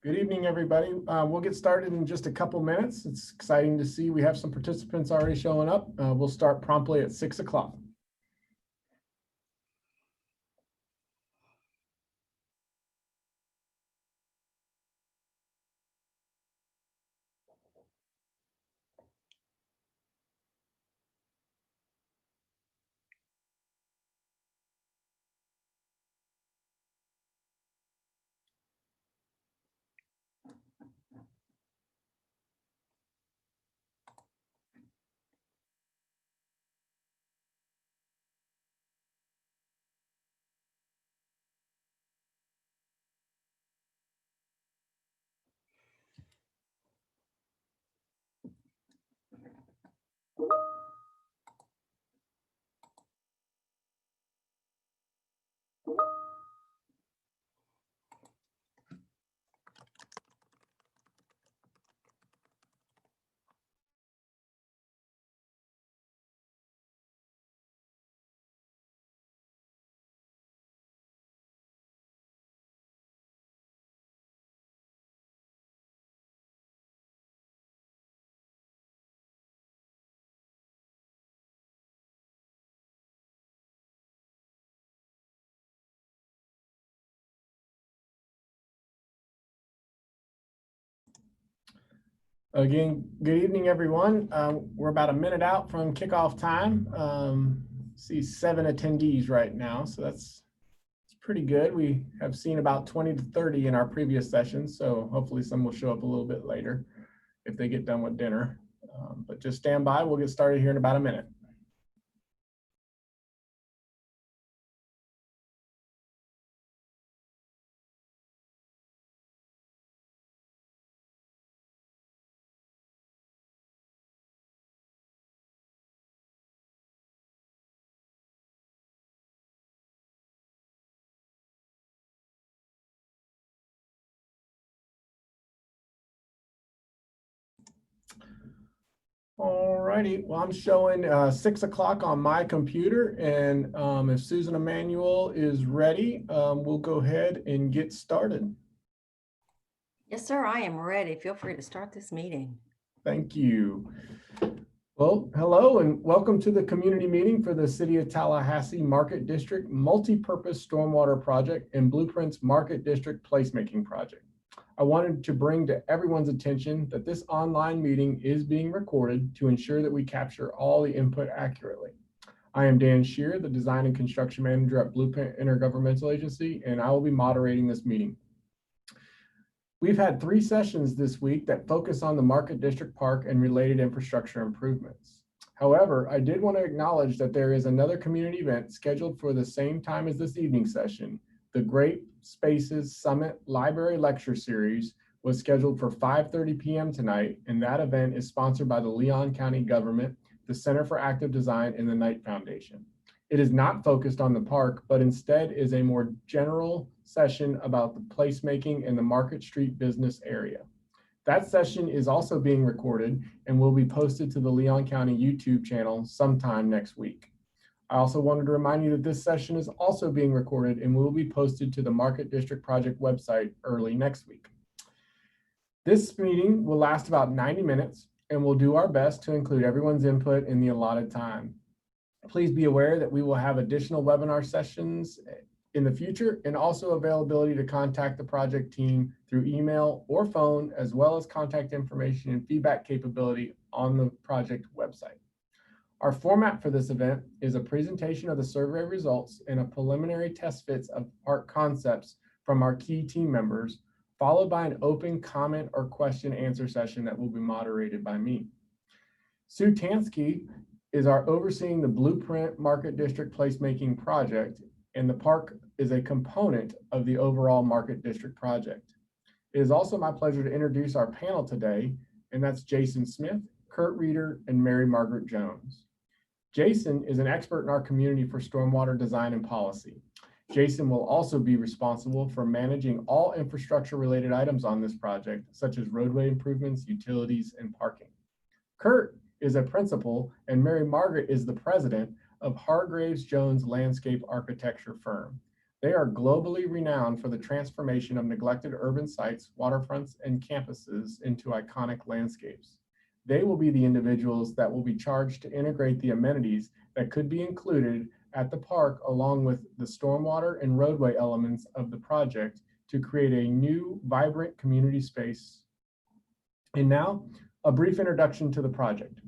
Good evening, everybody. We'll get started in just a couple minutes. It's exciting to see we have some participants already showing up. We'll start promptly at 6 o'clock. Again, good evening, everyone. We're about a minute out from kickoff time. See 7 attendees right now, so that's pretty good. We have seen about 20 to 30 in our previous sessions, so hopefully some will show up a little bit later if they get done with dinner. But just stand by. We'll get started here in about a minute. All righty, well, I'm showing 6 o'clock on my computer, and if Susan Emanuel is ready, we'll go ahead and get started. Yes, sir, I am ready. Feel free to start this meeting. Thank you. Well, hello and welcome to the community meeting for the City of Tallahassee Market District Multi-Purpose Stormwater Project and Blueprints Market District Placemaking Project. I wanted to bring to everyone's attention that this online meeting is being recorded to ensure that we capture all the input accurately. I am Dan Shear, the Design and Construction Manager at Blueprint Intergovernmental Agency, and I will be moderating this meeting. We've had 3 sessions this week that focus on the Market District Park and related infrastructure improvements. However, I did want to acknowledge that there is another community event scheduled for the same time as this evening session. The Great Spaces Summit Library Lecture Series was scheduled for 5:30 p.m. tonight, and that event is sponsored by the Leon County Government, the Center for Active Design, and the Knight Foundation. It is not focused on the park, but instead is a more general session about the placemaking in the Market Street business area. That session is also being recorded and will be posted to the Leon County YouTube channel sometime next week. I also wanted to remind you that this session is also being recorded and will be posted to the Market District Project website early next week. This meeting will last about 90 minutes and we'll do our best to include everyone's input in the allotted time. Please be aware that we will have additional webinar sessions in the future and also availability to contact the project team through email or phone, as well as contact information and feedback capability on the project website. Our format for this event is a presentation of the survey results and a preliminary test fits of park concepts from our key team members, followed by an open comment or question answer session that will be moderated by me. Sue Tansky is our overseeing the Blueprint Market District Placemaking Project, and the park is a component of the overall Market District project. It is also my pleasure to introduce our panel today, and that's Jason Smith, Kurt Reeder, and Mary Margaret Jones. Jason is an expert in our community for stormwater design and policy. Jason will also be responsible for managing all infrastructure related items on this project, such as roadway improvements, utilities, and parking. Kurt is a principal, and Mary Margaret is the president of Hargraves Jones Landscape Architecture firm. They are globally renowned for the transformation of neglected urban sites, waterfronts, and campuses into iconic landscapes. They will be the individuals that will be charged to integrate the amenities that could be included at the park along with the stormwater and roadway elements of the project to create a new, vibrant community space. And now, a brief introduction to the project.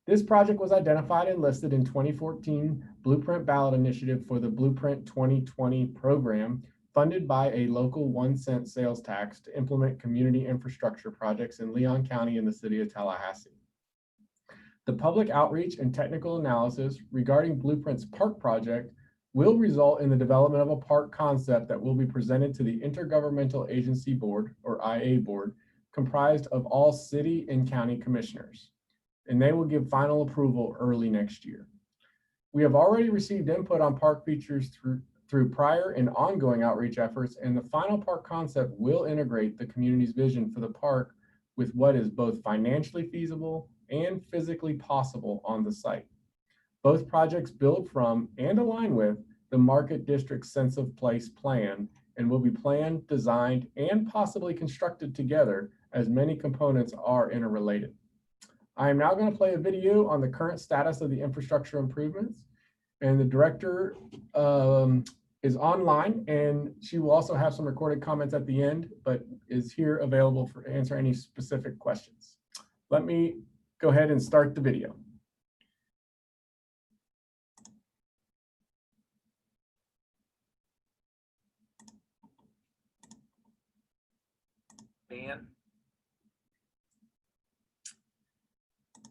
This project was identified and listed in 2014 Blueprint Ballot Initiative for the Blueprint 2020 program, funded by a local 1-cent sales tax to implement community infrastructure projects in Leon County and the city of Tallahassee. The public outreach and technical analysis regarding Blueprint's park project will result in the development of a park concept that will be presented to the Intergovernmental Agency Board, or IA Board, comprised of all city and county commissioners, and they will give final approval early next year. We have already received input on park features through prior and ongoing outreach efforts, and the final park concept will integrate the community's vision for the park with what is both financially feasible and physically possible on the site. Both projects build from and align with the Market District's sense of place plan and will be planned, designed, and possibly constructed together as many components are interrelated. I am now going to play a video on the current status of the infrastructure improvements, and the director is online, and she will also have some recorded comments at the end, but is here available for answer any specific questions. Let me go ahead and start the video. Dan?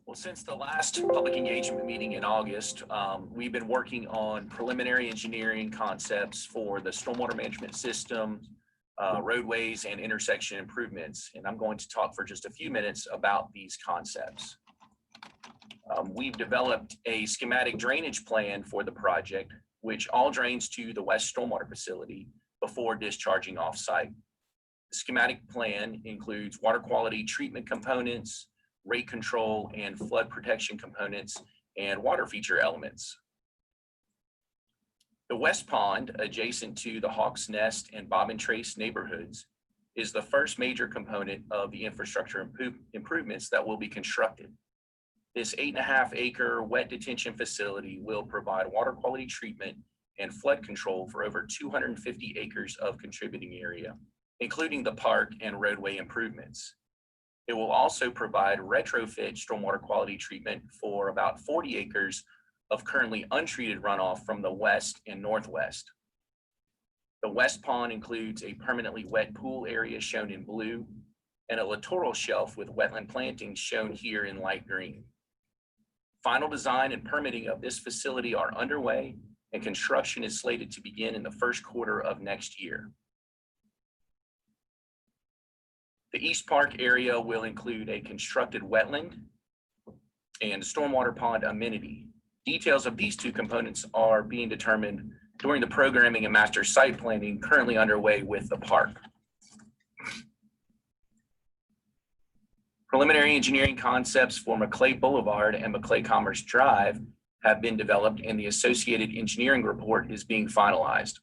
Well, since the last public engagement meeting in August, we've been working on preliminary engineering concepts for the stormwater management system, roadways, and intersection improvements. And I'm going to talk for just a few minutes about these concepts. We've developed a schematic drainage plan for the project, which all drains to the west stormwater facility before discharging off-site. The schematic plan includes water quality treatment components, rate control and flood protection components, and water feature elements. The West Pond, adjacent to the Hawks Nest and Bob and Trace neighborhoods, is the first major component of the infrastructure improvements that will be constructed. This 8.5-acre wet detention facility will provide water quality treatment and flood control for over 250 acres of contributing area, including the park and roadway improvements. It will also provide retrofit stormwater quality treatment for about 40 acres of currently untreated runoff from the west and northwest. The West Pond includes a permanently wet pool area shown in blue and a littoral shelf with wetland plantings shown here in light green. Final design and permitting of this facility are underway, and construction is slated to begin in the first quarter of next year. The East Park area will include a constructed wetland and stormwater pond amenity. Details of these two components are being determined during the programming and master site planning currently underway with the park. Preliminary engineering concepts for Maclay Boulevard and Maclay Commerce Drive have been developed, and the associated engineering report is being finalized.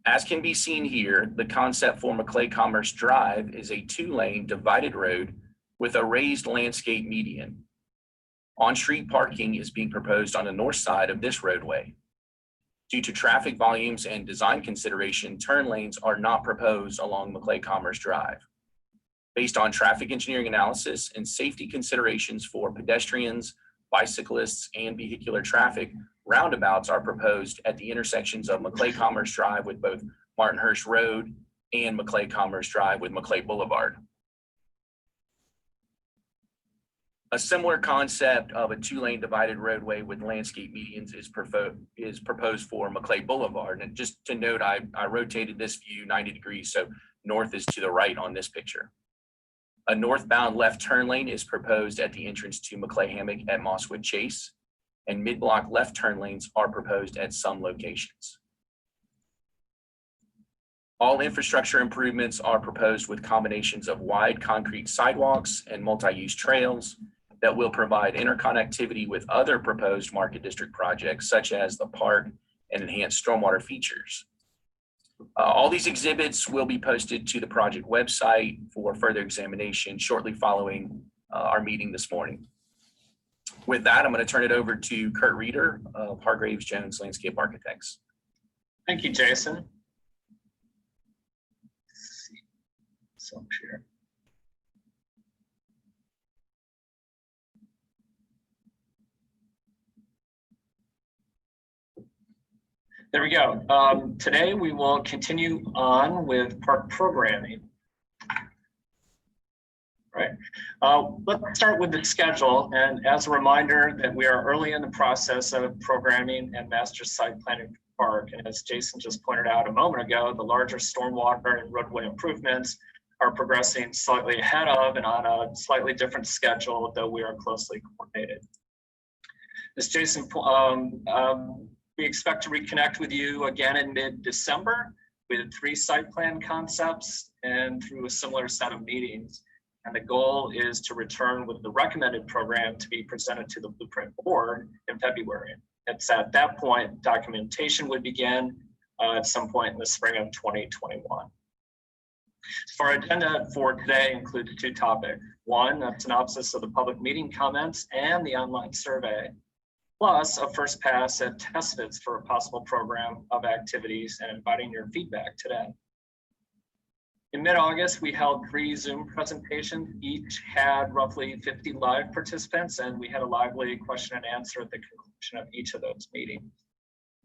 As can be seen here, the concept for Maclay Commerce Drive is a 2-lane divided road with a raised landscape median. On-street parking is being proposed on the north side of this roadway. Due to traffic volumes and design consideration, turn lanes are not proposed along Maclay Commerce Drive. Based on traffic engineering analysis and safety considerations for pedestrians, bicyclists, and vehicular traffic, roundabouts are proposed at the intersections of Maclay Commerce Drive with both Martinhurst Road and Maclay Commerce Drive with Maclay Boulevard. A similar concept of a 2-lane divided roadway with landscape medians is proposed for Maclay Boulevard. And just to note, I rotated this view 90 degrees, so north is to the right on this picture. A northbound left turn lane is proposed at the entrance to Maclay Hammock at Mosswood Chase, and mid-block left turn lanes are proposed at some locations. All infrastructure improvements are proposed with combinations of wide concrete sidewalks and multi-use trails that will provide interconnectivity with other proposed Market District projects such as the park and enhanced stormwater features. All these exhibits will be posted to the project website for further examination shortly following our meeting this morning. With that, I'm going to turn it over to Kurt Reeder of Hargraves Jones Landscape Architects. Thank you, Jason. So here. There we go. Today we will continue on with park programming. Right. Let's start with the schedule. And as a reminder that we are early in the process of programming and master site planning for park. And as Jason just pointed out a moment ago, the larger stormwater and roadway improvements are progressing slightly ahead of and on a slightly different schedule, though we are closely coordinated. As Jason, we expect to reconnect with you again in mid-December with 3 site plan concepts and through a similar set of meetings. And the goal is to return with the recommended program to be presented to the Blueprint Board in February. It's at that point, documentation would begin at some point in the spring of 2021. So our agenda for today includes 2 topics. One, a synopsis of the public meeting comments and the online survey, plus a first pass at test fits for a possible program of activities and inviting your feedback today. In mid-August, we held 3 Zoom presentations. Each had roughly 50 live participants, and we had a lively question and answer at the conclusion of each of those meetings.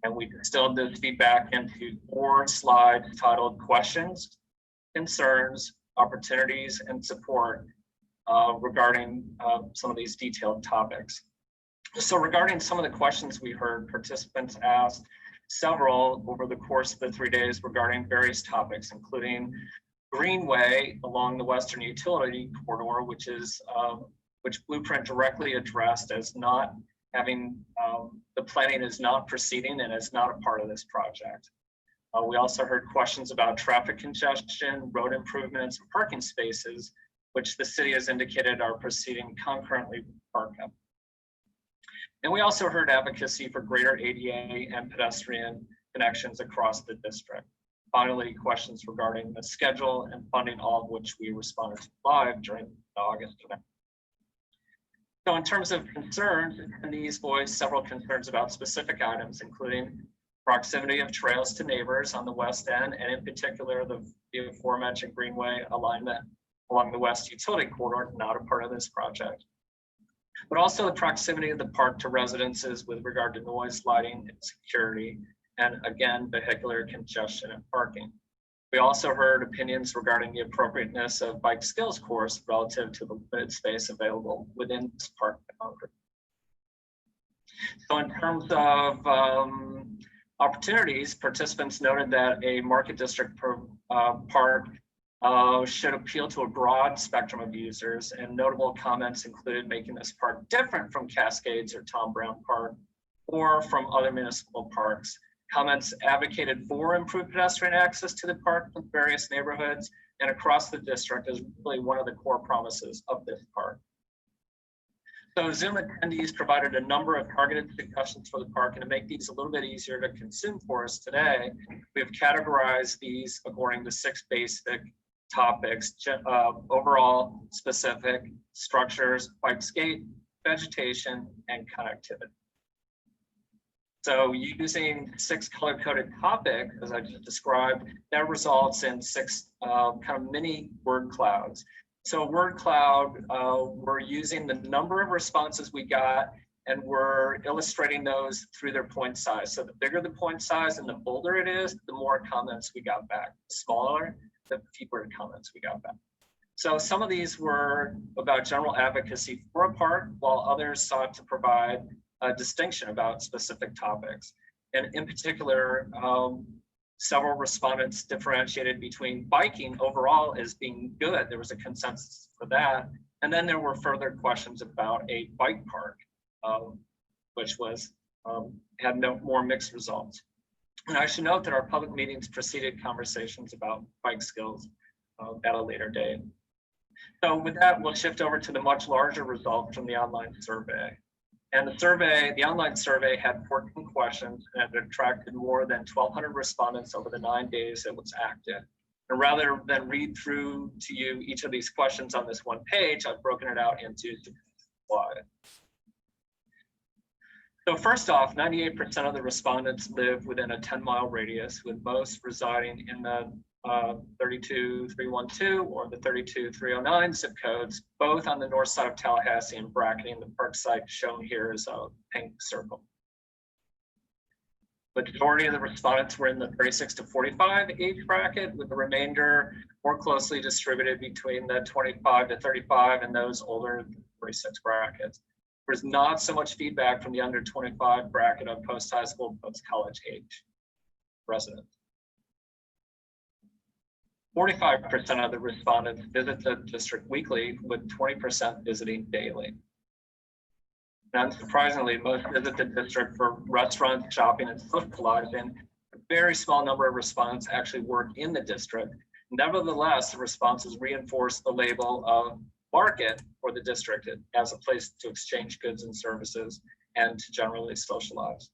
And we distilled this feedback into 4 slides titled Questions, Concerns, Opportunities, and Support regarding some of these detailed topics. So regarding some of the questions we heard, participants asked several over the course of the 3 days regarding various topics, including Greenway along the Western Utility Corridor, which Blueprint directly addressed as not having, the planning is not proceeding and is not a part of this project. We also heard questions about traffic congestion, road improvements, and parking spaces, which the city has indicated are proceeding concurrently with park-up. And we also heard advocacy for greater ADA and pedestrian connections across the district. Finally, questions regarding the schedule and funding, all of which we responded to live during the August event. So in terms of concerns, attendees voiced several concerns about specific items, including proximity of trails to neighbors on the west end, and in particular, the aforementioned Greenway alignment along the West Utility Corridor, not a part of this project. But also the proximity of the park to residences with regard to noise, lighting, and security, and again, vehicular congestion and parking. We also heard opinions regarding the appropriateness of bike skills course relative to the limited space available within this park boundary. So in terms of opportunities, participants noted that a market district park should appeal to a broad spectrum of users, and notable comments included making this park different from Cascades or Tom Brown Park or from other municipal parks. Comments advocated for improved pedestrian access to the park from various neighborhoods and across the district is really one of the core promises of this park. So Zoom attendees provided a number of targeted suggestions for the park, and to make these a little bit easier to consume for us today, we have categorized these according to 6 basic topics: overall, specific, structures, bikescape, vegetation, and connectivity. So using 6 color-coded topics, as I just described, that results in 6 kind of mini word clouds. So a word cloud, we're using the number of responses we got, and we're illustrating those through their point size. So the bigger the point size and the bolder it is, the more comments we got back. The smaller, the fewer comments we got back. So some of these were about general advocacy for a park, while others sought to provide a distinction about specific topics. And in particular, several respondents differentiated between biking overall as being good. There was a consensus for that. And then there were further questions about a bike park, which was had more mixed results. And I should note that our public meetings preceded conversations about bike skills at a later date. So with that, we'll shift over to the much larger result from the online survey. And the survey, the online survey had 14 questions and it attracted more than 1,200 respondents over the 9 days it was active. And rather than read through to you each of these questions on this one page, I've broken it out into slides. So first off, 98% of the respondents live within a 10-mile radius, with most residing in the 32312 or the 32309 zip codes, both on the north side of Tallahassee, and bracketing the park site shown here as a pink circle. Majority of the respondents were in the 36 to 45 age bracket, with the remainder more closely distributed between the 25 to 35 and those older than 46 brackets. There's not so much feedback from the under 25 bracket of post-high school, post-college age residents. 45% of the respondents visit the district weekly, with 20% visiting daily. And unsurprisingly, most visit the district for restaurants, shopping, and socializing. A very small number of respondents actually work in the district. Nevertheless, the responses reinforce the label of market for the district as a place to exchange goods and services and to generally socialize.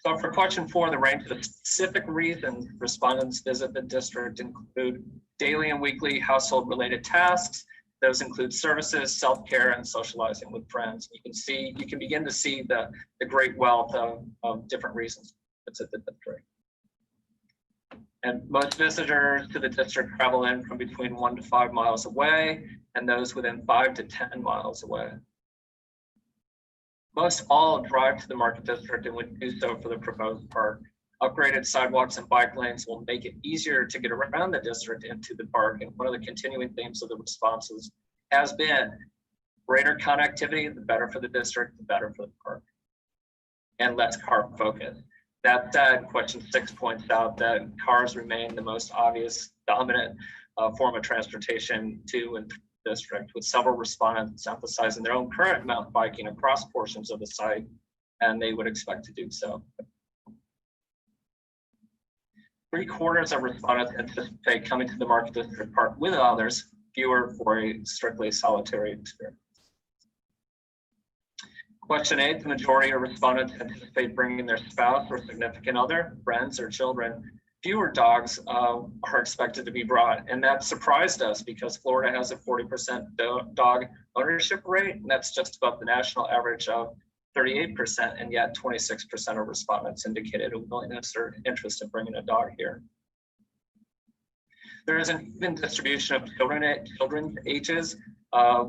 So for question 4, the range of specific reasons respondents visit the district include daily and weekly household related tasks. Those include services, self-care, and socializing with friends. You can begin to see the great wealth of different reasons to visit the district. And most visitors to the district travel in from between 1 to 5 miles away, and those within 5 to 10 miles away. Most all drive to the Market District and would do so for the proposed park. Upgraded sidewalks and bike lanes will make it easier to get around the district into the park. And one of the continuing themes of the responses has been greater connectivity, the better for the district, the better for the park, and less car focus. That said, question 6 points out that cars remain the most obvious dominant form of transportation to and through the district, with several respondents emphasizing their own current mountain biking across portions of the site, and they would expect to do so. 3/4 of respondents anticipate coming to the Market District Park with others, fewer for a strictly solitary experience. Question 8, the majority of respondents anticipate bringing their spouse or significant other, friends, or children. Fewer dogs are expected to be brought, and that surprised us because Florida has a 40% dog ownership rate, and that's just above the national average of 38%, and yet 26% of respondents indicated a willingness or interest in bringing a dog here. There is an even distribution of children's ages,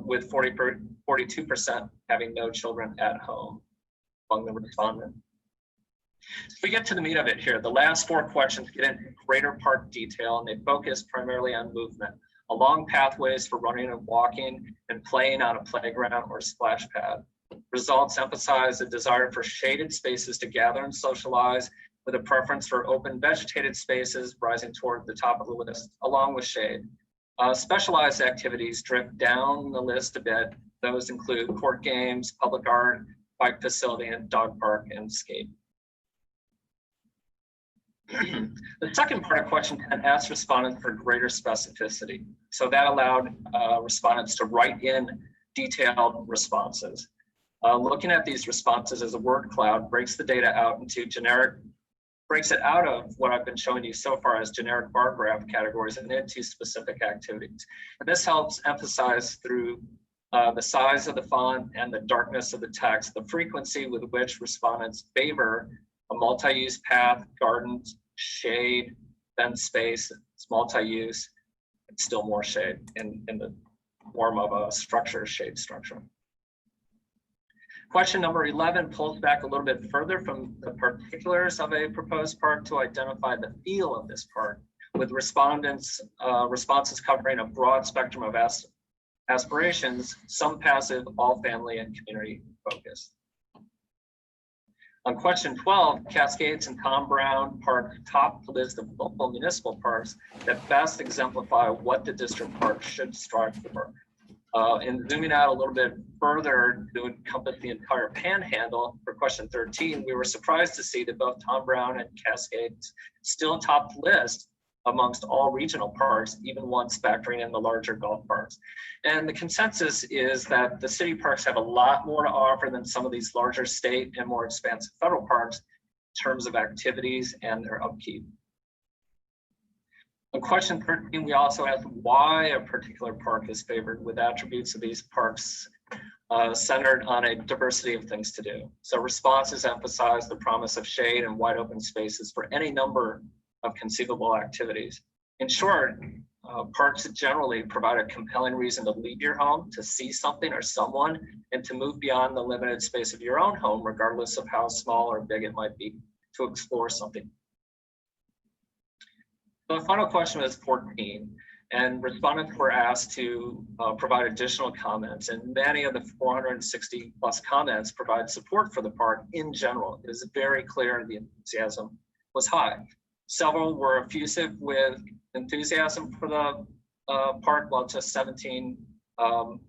with 42% having no children at home among the respondents. So we get to the meat of it here. The last 4 questions get into greater park detail, and they focus primarily on movement along pathways for running and walking and playing on a playground or splash pad. Results emphasize a desire for shaded spaces to gather and socialize, with a preference for open vegetated spaces rising toward the top of the list, along with shade. Specialized activities drift down the list a bit. Those include court games, public art, bike facility, and dog park and skate. The second part of question 10 asked respondents for greater specificity. So that allowed respondents to write in detailed responses. Looking at these responses as a word cloud breaks the data out into breaks it out of what I've been showing you so far as generic bar graph categories and into specific activities. And this helps emphasize through the size of the font and the darkness of the text, the frequency with which respondents favor a multi-use path, gardens, shade, fenced space, it's multi-use, and still more shade in the form of a structure, shade structure. Question number 11 pulls back a little bit further from the particulars of a proposed park to identify the feel of this park, with responses covering a broad spectrum of aspirations, some passive, all family and community focused. On question 12, Cascades and Tom Brown Park top the list of local municipal parks that best exemplify what the district park should strive for. And zooming out a little bit further to encompass the entire panhandle for question 13, we were surprised to see that both Tom Brown and Cascades still top the list, amongst all regional parks, even once factoring in the larger golf parks. And the consensus is that the city parks have a lot more to offer than some of these larger state and more expansive federal parks in terms of activities and their upkeep. On question 13, we also asked why a particular park is favored, with attributes of these parks centered on a diversity of things to do. So responses emphasize the promise of shade and wide open spaces for any number of conceivable activities. In short, parks generally provide a compelling reason to leave your home, to see something or someone, and to move beyond the limited space of your own home, regardless of how small or big it might be, to explore something. So the final question was 14, and respondents were asked to provide additional comments, and many of the 460 plus comments provide support for the park in general. It is very clear the enthusiasm was high. Several were effusive with enthusiasm for the park, while just 17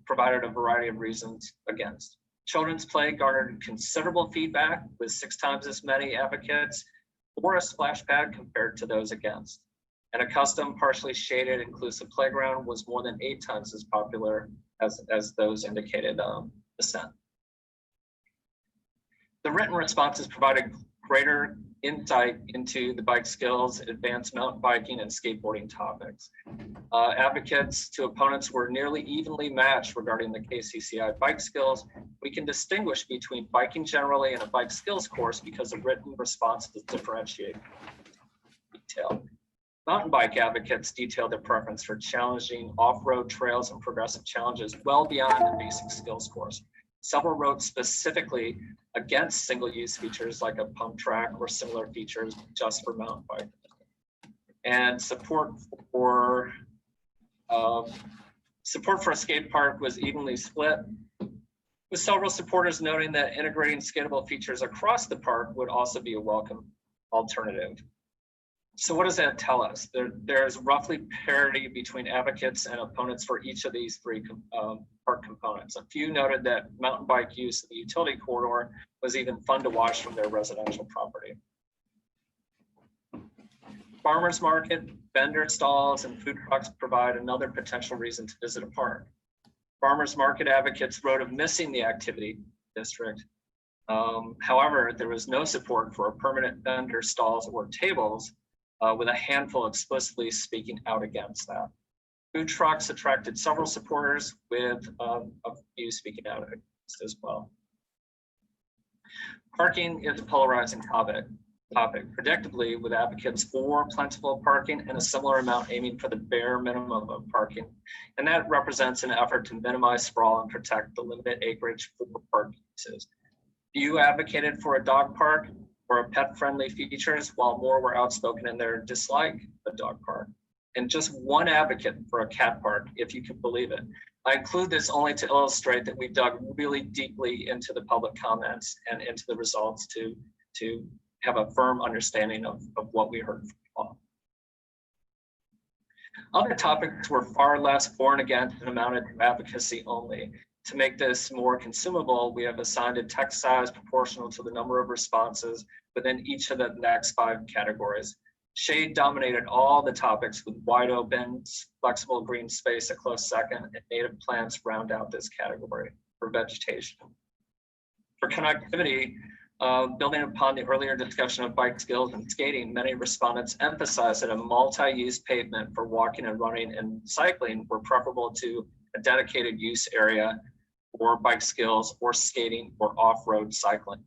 provided a variety of reasons against. Children's play garnered considerable feedback, with 6 times as many advocates for a splash pad compared to those against. And a custom, partially shaded, inclusive playground was more than 8 times as popular as those indicated dissent. The written responses provided greater insight into the bike skills, advanced mountain biking, and skateboarding topics. Advocates to opponents were nearly evenly matched regarding the KCCI bike skills. We can distinguish between biking generally and a bike skills course because the written responses differentiate detail. Mountain bike advocates detailed their preference for challenging off-road trails and progressive challenges well beyond the basic skills course. Several wrote specifically against single-use features like a pump track or similar features just for mountain bike. And support for a skate park was evenly split, with several supporters noting that integrating skatable features across the park would also be a welcome alternative. So what does that tell us? There's roughly parity between advocates and opponents for each of these 3 park components. A few noted that mountain bike use of the utility corridor was even fun to watch from their residential property. Farmers market, vendor stalls, and food trucks provide another potential reason to visit a park. Farmers market advocates wrote of missing the activity district. However, there was no support for a permanent vendor stalls or tables, with a handful explicitly speaking out against that. Food trucks attracted several supporters, with a few speaking out against as well. Parking is a polarizing topic, predictably, with advocates for plentiful parking and a similar amount aiming for the bare minimum of parking. And that represents an effort to minimize sprawl and protect the limited acreage for park uses. Few advocated for a dog park or pet-friendly features, while more were outspoken in their dislike of the dog park. And just one advocate for a cat park, if you can believe it. I include this only to illustrate that we dug really deeply into the public comments and into the results to have a firm understanding of what we heard from all. Other topics were far less for and against and amounted to advocacy only. To make this more consumable, we have assigned a text size proportional to the number of responses within each of the next 5 categories. Shade dominated all the topics, with wide open, flexible green space a close second, and native plants round out this category for vegetation. For connectivity, building upon the earlier discussion of bike skills and skating, many respondents emphasized that a multi-use pavement for walking and running and cycling were preferable to a dedicated use area for bike skills or skating or off-road cycling.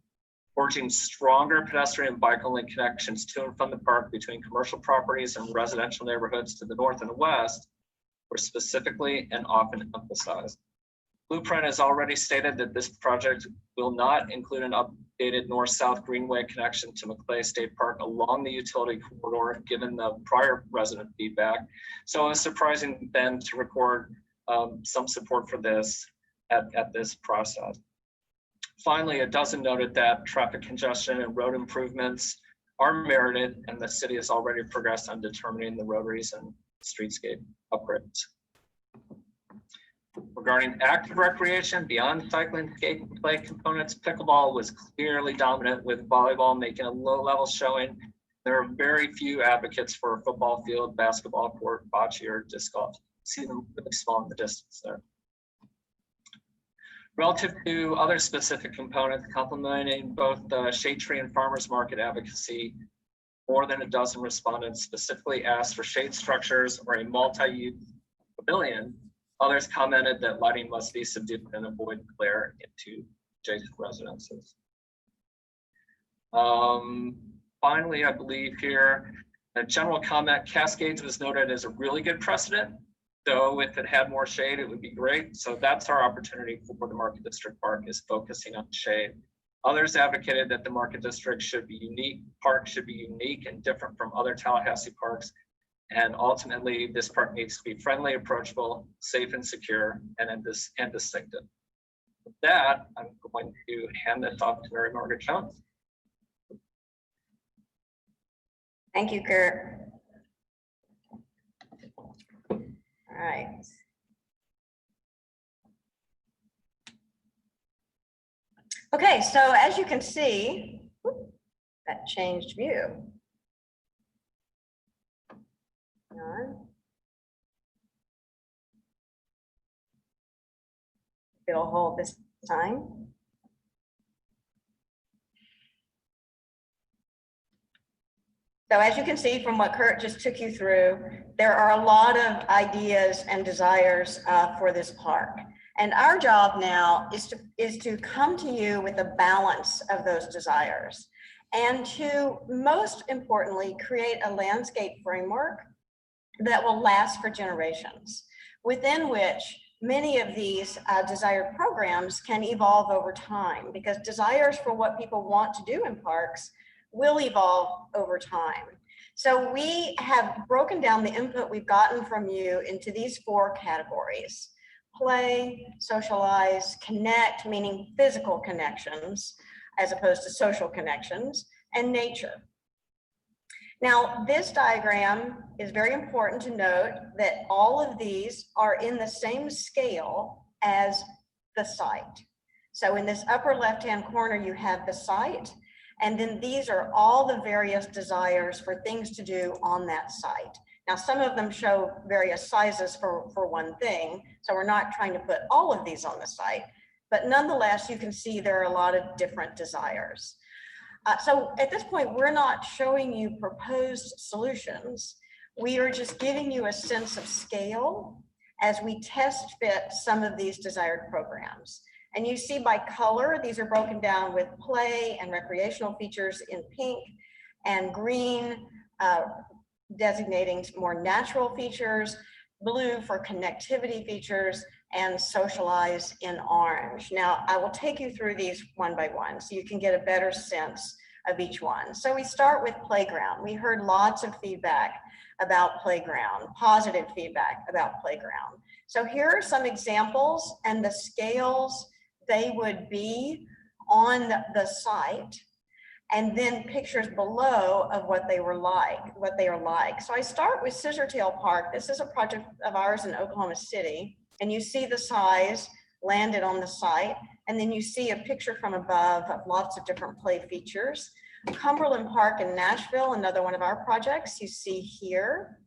Forging stronger pedestrian and bike-only connections to and from the park between commercial properties and residential neighborhoods to the north and the west were specifically and often emphasized. Blueprint has already stated that this project will not include an updated north-south Greenway connection to Maclay State Park along the utility corridor, given the prior resident feedback. So it's surprising then to record some support for this at this process. Finally, a dozen noted that traffic congestion and road improvements are merited, and the city has already progressed on determining the rotaries and streetscape upgrades. Regarding active recreation, beyond cycling, skate, and play components, pickleball was clearly dominant, with volleyball making a low-level showing There are very few advocates for a football field, basketball court, bocce, or disc golf. See them really small in the distance there. Relative to other specific components complementing both the shade tree and farmers market advocacy, more than a dozen respondents specifically asked for shade structures or a multi-use pavilion. Others commented that lighting must be subdued and avoid glare into adjacent residences. Finally, I believe here, a general comment, Cascades was noted as a really good precedent, though if it had more shade, it would be great. So that's our opportunity for the Market District Park, is focusing on shade. Others advocated that the Market District should be unique, park should be unique and different from other Tallahassee parks. And ultimately, this park needs to be friendly, approachable, safe and secure, and distinctive. With that, I'm going to hand this off to Mary Margaret Jones. Thank you, Kurt. All right. Okay, so as you can see, that changed view. It'll hold this time. So as you can see from what Kurt just took you through, there are a lot of ideas and desires for this park. And our job now is to come to you with a balance of those desires and to, most importantly, create a landscape framework that will last for generations, within which many of these desired programs can evolve over time, because desires for what people want to do in parks will evolve over time. So we have broken down the input we've gotten from you into these 4 categories: play, socialize, connect, meaning physical connections, as opposed to social connections, and nature. Now, this diagram is very important to note that all of these are in the same scale as the site. So in this upper left-hand corner, you have the site, and then these are all the various desires for things to do on that site. Now, some of them show various sizes for one thing, so we're not trying to put all of these on the site, but nonetheless, you can see there are a lot of different desires. So at this point, we're not showing you proposed solutions. We are just giving you a sense of scale as we test fit some of these desired programs. And you see by color, these are broken down with play and recreational features in pink, and green designating more natural features, blue for connectivity features, and socialize in orange. Now, I will take you through these one by one so you can get a better sense of each one. So we start with playground. We heard lots of feedback about playground, positive feedback about playground. So here are some examples and the scales they would be on the site, and then pictures below of what they were like, what they are like. So I start with Scissortail Park. This is a project of ours in Oklahoma City, and you see the size landed on the site, and then you see a picture from above of lots of different play features. Cumberland Park in Nashville, another one of our projects, you see here.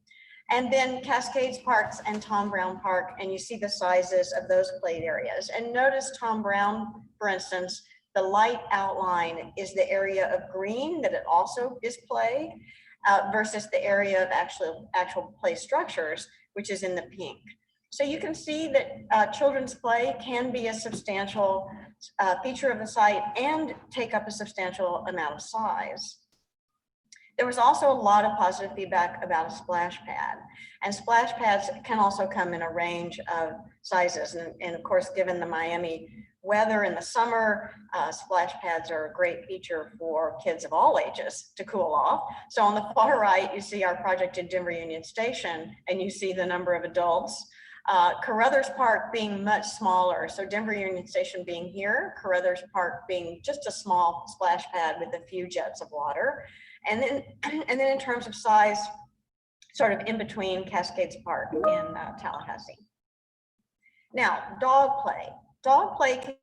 And then Cascades Parks and Tom Brown Park, and you see the sizes of those play areas. And notice Tom Brown, for instance, the light outline is the area of green that it also is play versus the area of actual play structures, which is in the pink. So you can see that children's play can be a substantial feature of the site and take up a substantial amount of size. There was also a lot of positive feedback about a splash pad, and splash pads can also come in a range of sizes. And of course, given the Miami weather in the summer, splash pads are a great feature for kids of all ages to cool off. So on the far right, you see our project in Denver Union Station, and you see the number of adults. Carruthers Park being much smaller. So Denver Union Station being here, Carruthers Park being just a small splash pad with a few jets of water. And then in terms of size, sort of in between Cascades Park in Tallahassee. Now, dog play. Dog play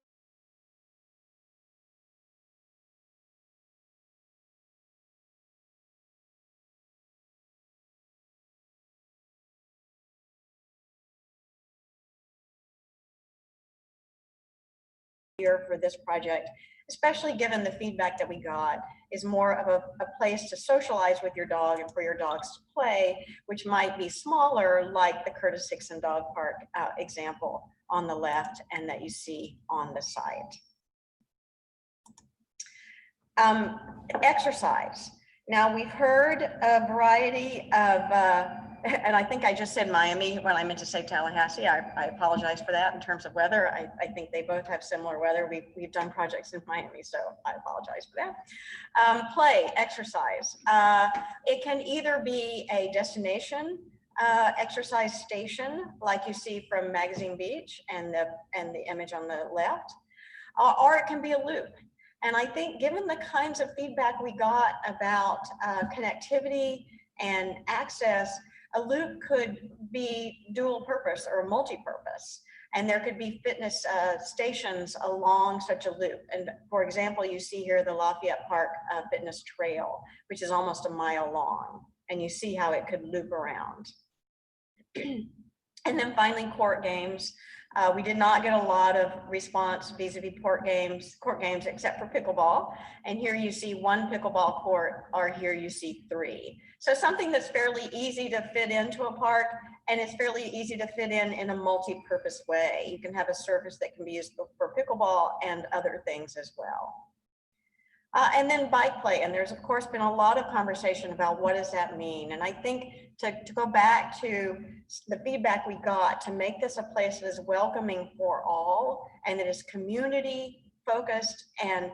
here for this project, especially given the feedback that we got, is more of a place to socialize with your dog and for your dogs to play, which might be smaller, like the Curtis Hickson Dog Park example on the left and that you see on the site. Exercise. Now we've heard a variety of, and I think I just said Miami when I meant to say Tallahassee. I apologize for that in terms of weather. I think they both have similar weather. We've done projects in Miami, so I apologize for that. Play, exercise. It can either be a destination exercise station, like you see from Magazine Beach and the image on the left, or it can be a loop. And I think given the kinds of feedback we got about connectivity and access, a loop could be dual purpose or multi-purpose. And there could be fitness stations along such a loop. And for example, you see here the Lafayette Park Fitness Trail, which is almost a mile long. And you see how it could loop around. And then finally, court games. We did not get a lot of response vis-a-vis court games, except for pickleball. And here you see one pickleball court, or here you see 3. So something that's fairly easy to fit into a park, and it's fairly easy to fit in a multi-purpose way. You can have a surface that can be used for pickleball and other things as well. And then bike play, and there's of course been a lot of conversation about what does that mean. And I think to go back to the feedback we got, to make this a place that is welcoming for all and that is community focused and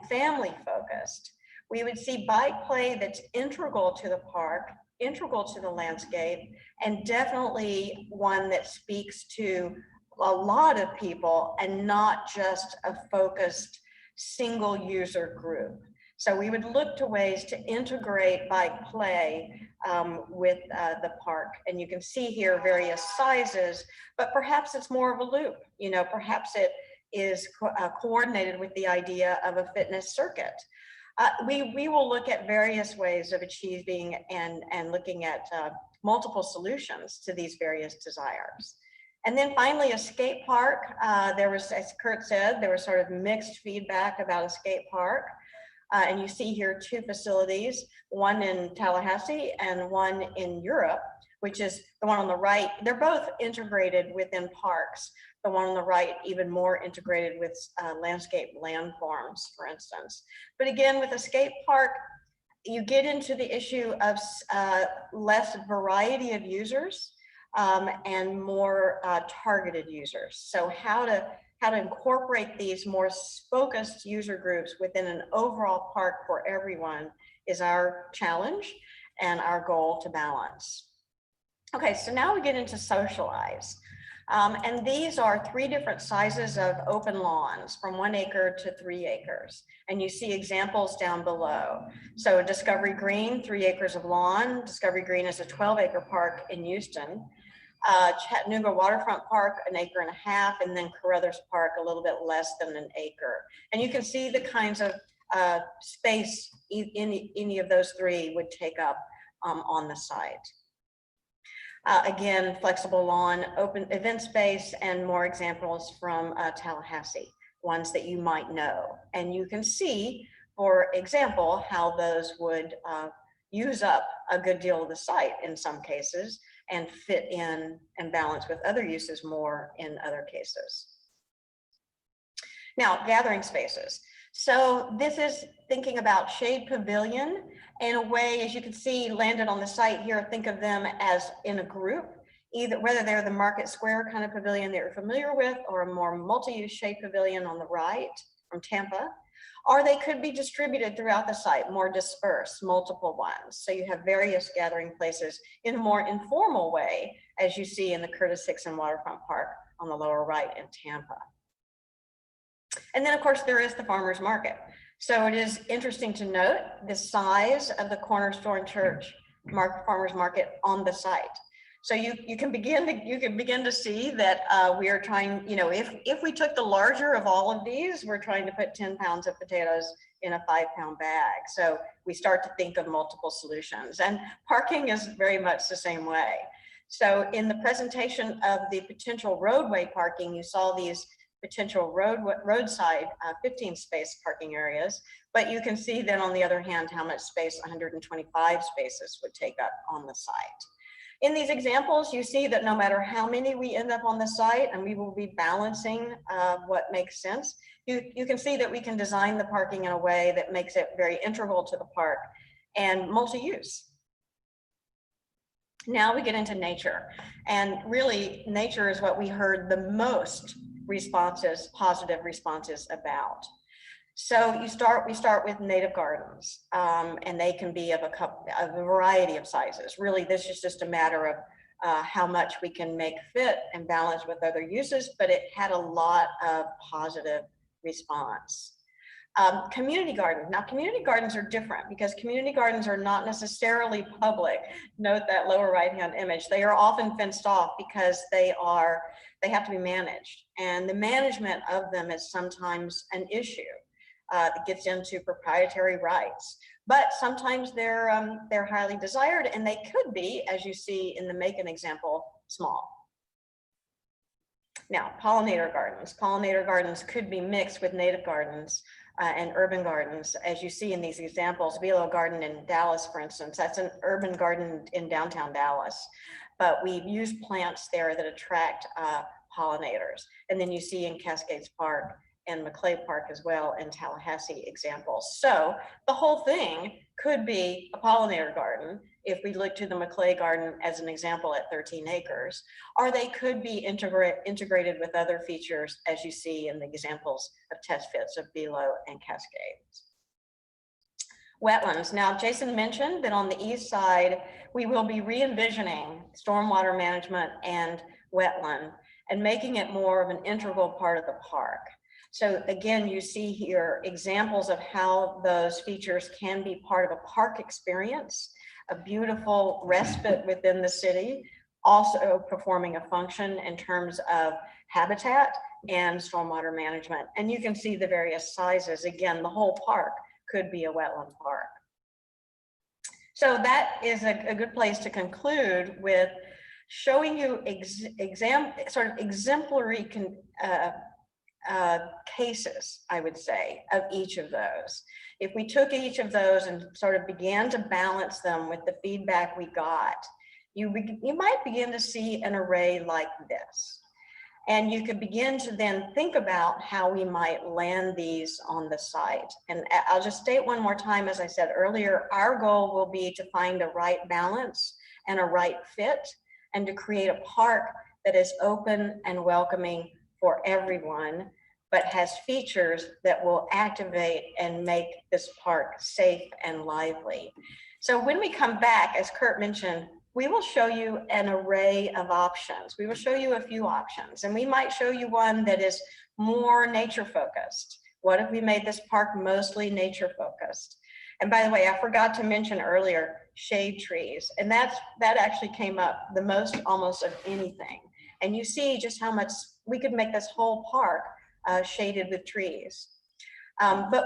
family focused, we would see bike play that's integral to the park, integral to the landscape, and definitely one that speaks to a lot of people and not just a focused single user group. So we would look to ways to integrate bike play with the park. And you can see here various sizes, but perhaps it's more of a loop. You know, perhaps it is coordinated with the idea of a fitness circuit. We will look at various ways of achieving and looking at multiple solutions to these various desires. And then finally, a skate park. There was, as Kurt said, there was sort of mixed feedback about a skate park. And you see here 2 facilities, one in Tallahassee and one in Europe, which is the one on the right. They're both integrated within parks. The one on the right, even more integrated with landscape landforms, for instance. But again, with a skate park, you get into the issue of less variety of users and more targeted users. So how to incorporate these more focused user groups within an overall park for everyone is our challenge and our goal to balance. Okay, so now we get into socialize. And these are 3 different sizes of open lawns from 1 acre to 3 acres. And you see examples down below. So Discovery Green, 3 acres of lawn. Discovery Green is a 12-acre park in Houston. Chattanooga Waterfront Park, 1.5 acres, and then Carruthers Park, a little bit less than 1 acre. And you can see the kinds of space any of those 3 would take up on the site. Again, flexible lawn, open event space, and more examples from Tallahassee, ones that you might know. And you can see, for example, how those would use up a good deal of the site in some cases and fit in and balance with other uses more in other cases. Now, gathering spaces. So this is thinking about shade pavilion in a way, as you can see, landed on the site here. Think of them as in a group, either whether they're the Market Square kind of pavilion that you're familiar with, or a more multi-use shade pavilion on the right from Tampa, or they could be distributed throughout the site, more dispersed, multiple ones. So you have various gathering places in a more informal way, as you see in the Curtis Hickson Waterfront Park on the lower right in Tampa. And then of course there is the farmer's market. So it is interesting to note the size of the Cornerstone Church farmer's market on the site. So you can begin to see that we are trying, you know, if we took the larger of all of these, we're trying to put 10 pounds of potatoes in a 5-pound bag. So we start to think of multiple solutions, and parking is very much the same way. So in the presentation of the potential roadway parking, you saw these potential roadside 15 space parking areas. But you can see then on the other hand, how much space 125 spaces would take up on the site. In these examples, you see that no matter how many we end up on the site, and we will be balancing what makes sense, you can see that we can design the parking in a way that makes it very integral to the park and multi-use. Now we get into nature, and really nature is what we heard the most responses, positive responses about. So we start with native gardens, and they can be of a variety of sizes. Really, this is just a matter of how much we can make fit and balance with other uses, but it had a lot of positive response. Community gardens. Now, community gardens are different because community gardens are not necessarily public. Note that lower right-hand image. They are often fenced off because they have to be managed, and the management of them is sometimes an issue. It gets into proprietary rights, but sometimes they're highly desired, and they could be, as you see in the Macon example, small. Now, pollinator gardens. Pollinator gardens could be mixed with native gardens and urban gardens, as you see in these examples. Velo Garden in Dallas, for instance, that's an urban garden in downtown Dallas, but we've used plants there that attract pollinators. And then you see in Cascades Park and Maclay Park as well in Tallahassee examples. So the whole thing could be a pollinator garden if we look to the Maclay Garden as an example at 13 acres, or they could be integrated with other features as you see in the examples of test fits of Velo and Cascades. Wetlands. Now, Jason mentioned that on the east side, we will be re-envisioning stormwater management and wetland and making it more of an integral part of the park. So again, you see here examples of how those features can be part of a park experience, a beautiful respite within the city, also performing a function in terms of habitat and stormwater management. And you can see the various sizes. Again, the whole park could be a wetland park. So that is a good place to conclude with showing you sort of exemplary cases, I would say, of each of those. If we took each of those and sort of began to balance them with the feedback we got, you might begin to see an array like this. And you could begin to then think about how we might land these on the site. And I'll just state one more time, as I said earlier, our goal will be to find a right balance and a right fit, and to create a park that is open and welcoming for everyone, but has features that will activate and make this park safe and lively. So when we come back, as Kurt mentioned, we will show you an array of options. We will show you a few options, and we might show you one that is more nature focused. What if we made this park mostly nature focused? And by the way, I forgot to mention earlier, shade trees. And that actually came up the most almost of anything. And you see just how much we could make this whole park shaded with trees.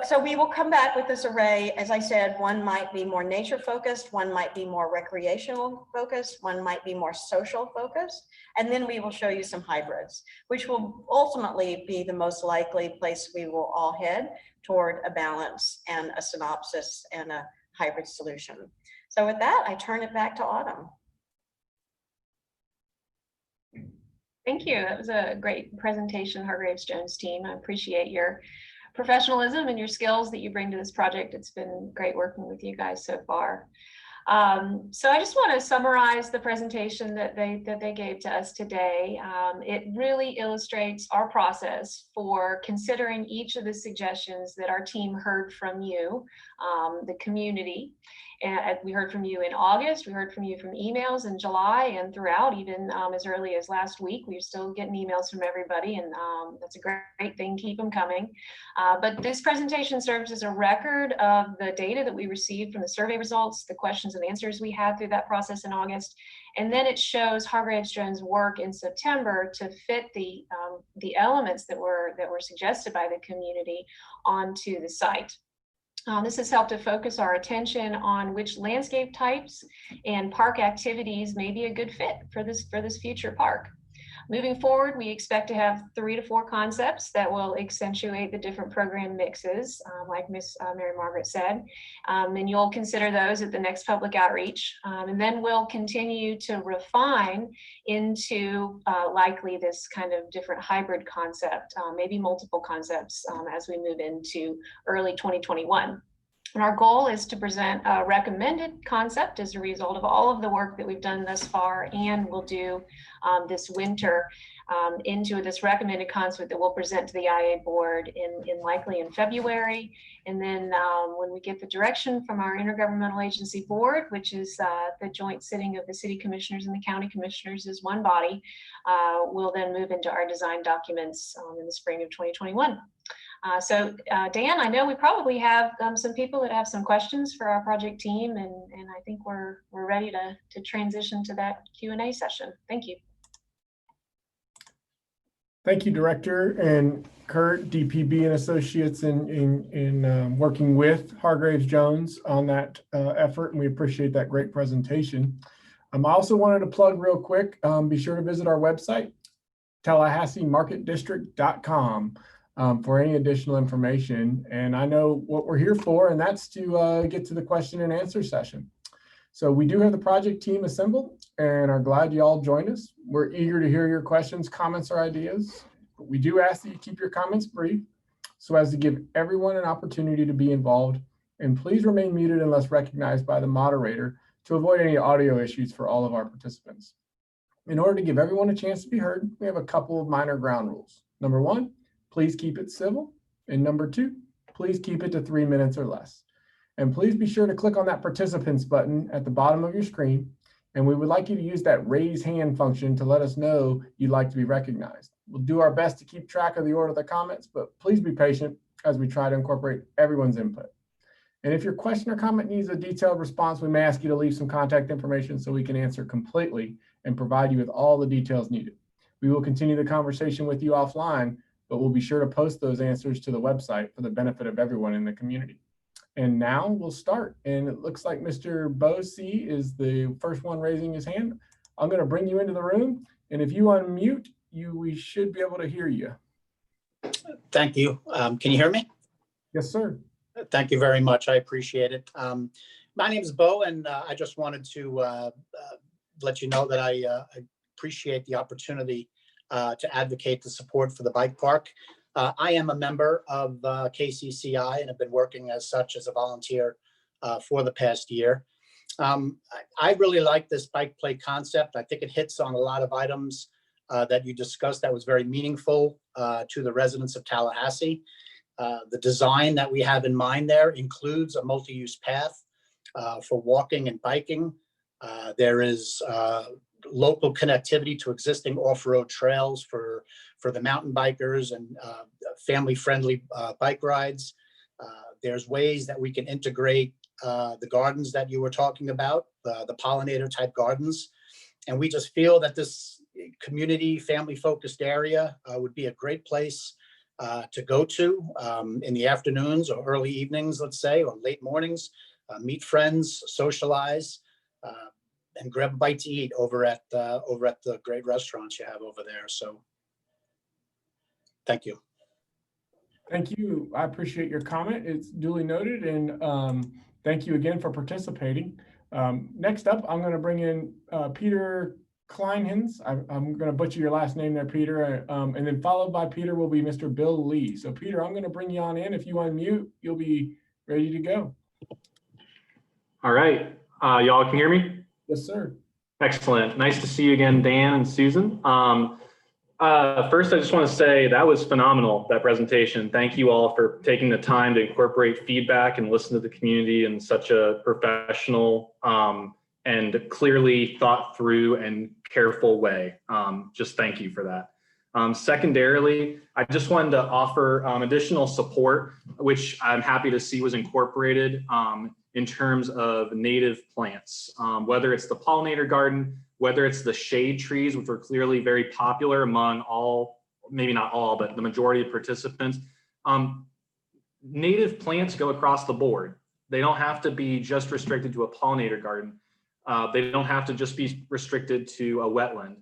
So we will come back with this array. As I said, one might be more nature focused, one might be more recreational focused, one might be more social focused. And then we will show you some hybrids, which will ultimately be the most likely place we will all head toward a balance and a synopsis and a hybrid solution. So with that, I turn it back to Autumn. Thank you. That was a great presentation, Hargraves-Jones team. I appreciate your professionalism and your skills that you bring to this project. It's been great working with you guys so far. So I just want to summarize the presentation that they gave to us today. It really illustrates our process for considering each of the suggestions that our team heard from you, the community. And we heard from you in August, we heard from you from emails in July, and throughout, even as early as last week. We're still getting emails from everybody, and that's a great thing. Keep them coming. But this presentation serves as a record of the data that we received from the survey results, the questions and answers we had through that process in August. And then it shows Hargraves-Jones' work in September to fit the elements that were suggested by the community onto the site. This has helped to focus our attention on which landscape types and park activities may be a good fit for this future park. Moving forward, we expect to have 3 to 4 concepts that will accentuate the different program mixes, like Miss Mary Margaret said. And you'll consider those at the next public outreach. And then we'll continue to refine into likely this kind of different hybrid concept, maybe multiple concepts as we move into early 2021. And our goal is to present a recommended concept as a result of all of the work that we've done thus far, and we'll do this winter into this recommended concept that we'll present to the IA board in likely in February. And then when we get the direction from our intergovernmental agency board, which is the joint sitting of the city commissioners and the county commissioners as one body, we'll then move into our design documents in the spring of 2021. So Dan, I know we probably have some people that have some questions for our project team, and I think we're ready to transition to that Q&A session. Thank you. Thank you, Director, and Kurt, DPB and Associates in working with Hargraves Jones on that effort, and we appreciate that great presentation. I also wanted to plug real quick, be sure to visit our website, TallahasseeMarketDistrict.com. For any additional information. And I know what we're here for, and that's to get to the question and answer session. So we do have the project team assembled and are glad you all joined us. We're eager to hear your questions, comments, or ideas. But we do ask that you keep your comments brief so as to give everyone an opportunity to be involved. And please remain muted unless recognized by the moderator to avoid any audio issues for all of our participants. In order to give everyone a chance to be heard, we have a couple of minor ground rules. Number 1, please keep it civil. And number 2, please keep it to 3 minutes or less. And please be sure to click on that participants button at the bottom of your screen. And we would like you to use that raise hand function to let us know you'd like to be recognized. We'll do our best to keep track of the order of the comments, but please be patient as we try to incorporate everyone's input. And if your question or comment needs a detailed response, we may ask you to leave some contact information so we can answer completely and provide you with all the details needed. We will continue the conversation with you offline, but we'll be sure to post those answers to the website for the benefit of everyone in the community. And now we'll start. And it looks like Mr. Bo C is the first one raising his hand. I'm going to bring you into the room. And if you unmute, we should be able to hear you. Thank you. Can you hear me? Yes, sir. Thank you very much. I appreciate it. My name is Bo, and I just wanted to let you know that I appreciate the opportunity to advocate the support for the bike park. I am a member of KCCI and have been working as such as a volunteer for the past year. I really like this bike play concept. I think it hits on a lot of items that you discussed that was very meaningful to the residents of Tallahassee. The design that we have in mind there includes a multi-use path for walking and biking. There is local connectivity to existing off-road trails for the mountain bikers and family-friendly bike rides. There's ways that we can integrate the gardens that you were talking about, the pollinator type gardens. And we just feel that this community family-focused area would be a great place to go to in the afternoons or early evenings, let's say, or late mornings, meet friends, socialize, and grab a bite to eat over at the great restaurants you have over there. So thank you. Thank you. I appreciate your comment. It's duly noted. And thank you again for participating. Next up, I'm going to bring in Peter Kleinhens. I'm going to butcher your last name there, Peter. And then followed by Peter will be Mr. Bill Lee. So Peter, I'm going to bring you on in. If you unmute, you'll be ready to go. All right. Y'all can hear me? Yes, sir. Excellent. Nice to see you again, Dan and Susan. First, I just want to say that was phenomenal, that presentation. Thank you all for taking the time to incorporate feedback and listen to the community in such a professional and clearly thought through and careful way. Just thank you for that. Secondarily, I just wanted to offer additional support, which I'm happy to see was incorporated in terms of native plants, whether it's the pollinator garden, whether it's the shade trees, which are clearly very popular among all, maybe not all, but the majority of participants. Native plants go across the board. They don't have to be just restricted to a pollinator garden. They don't have to just be restricted to a wetland.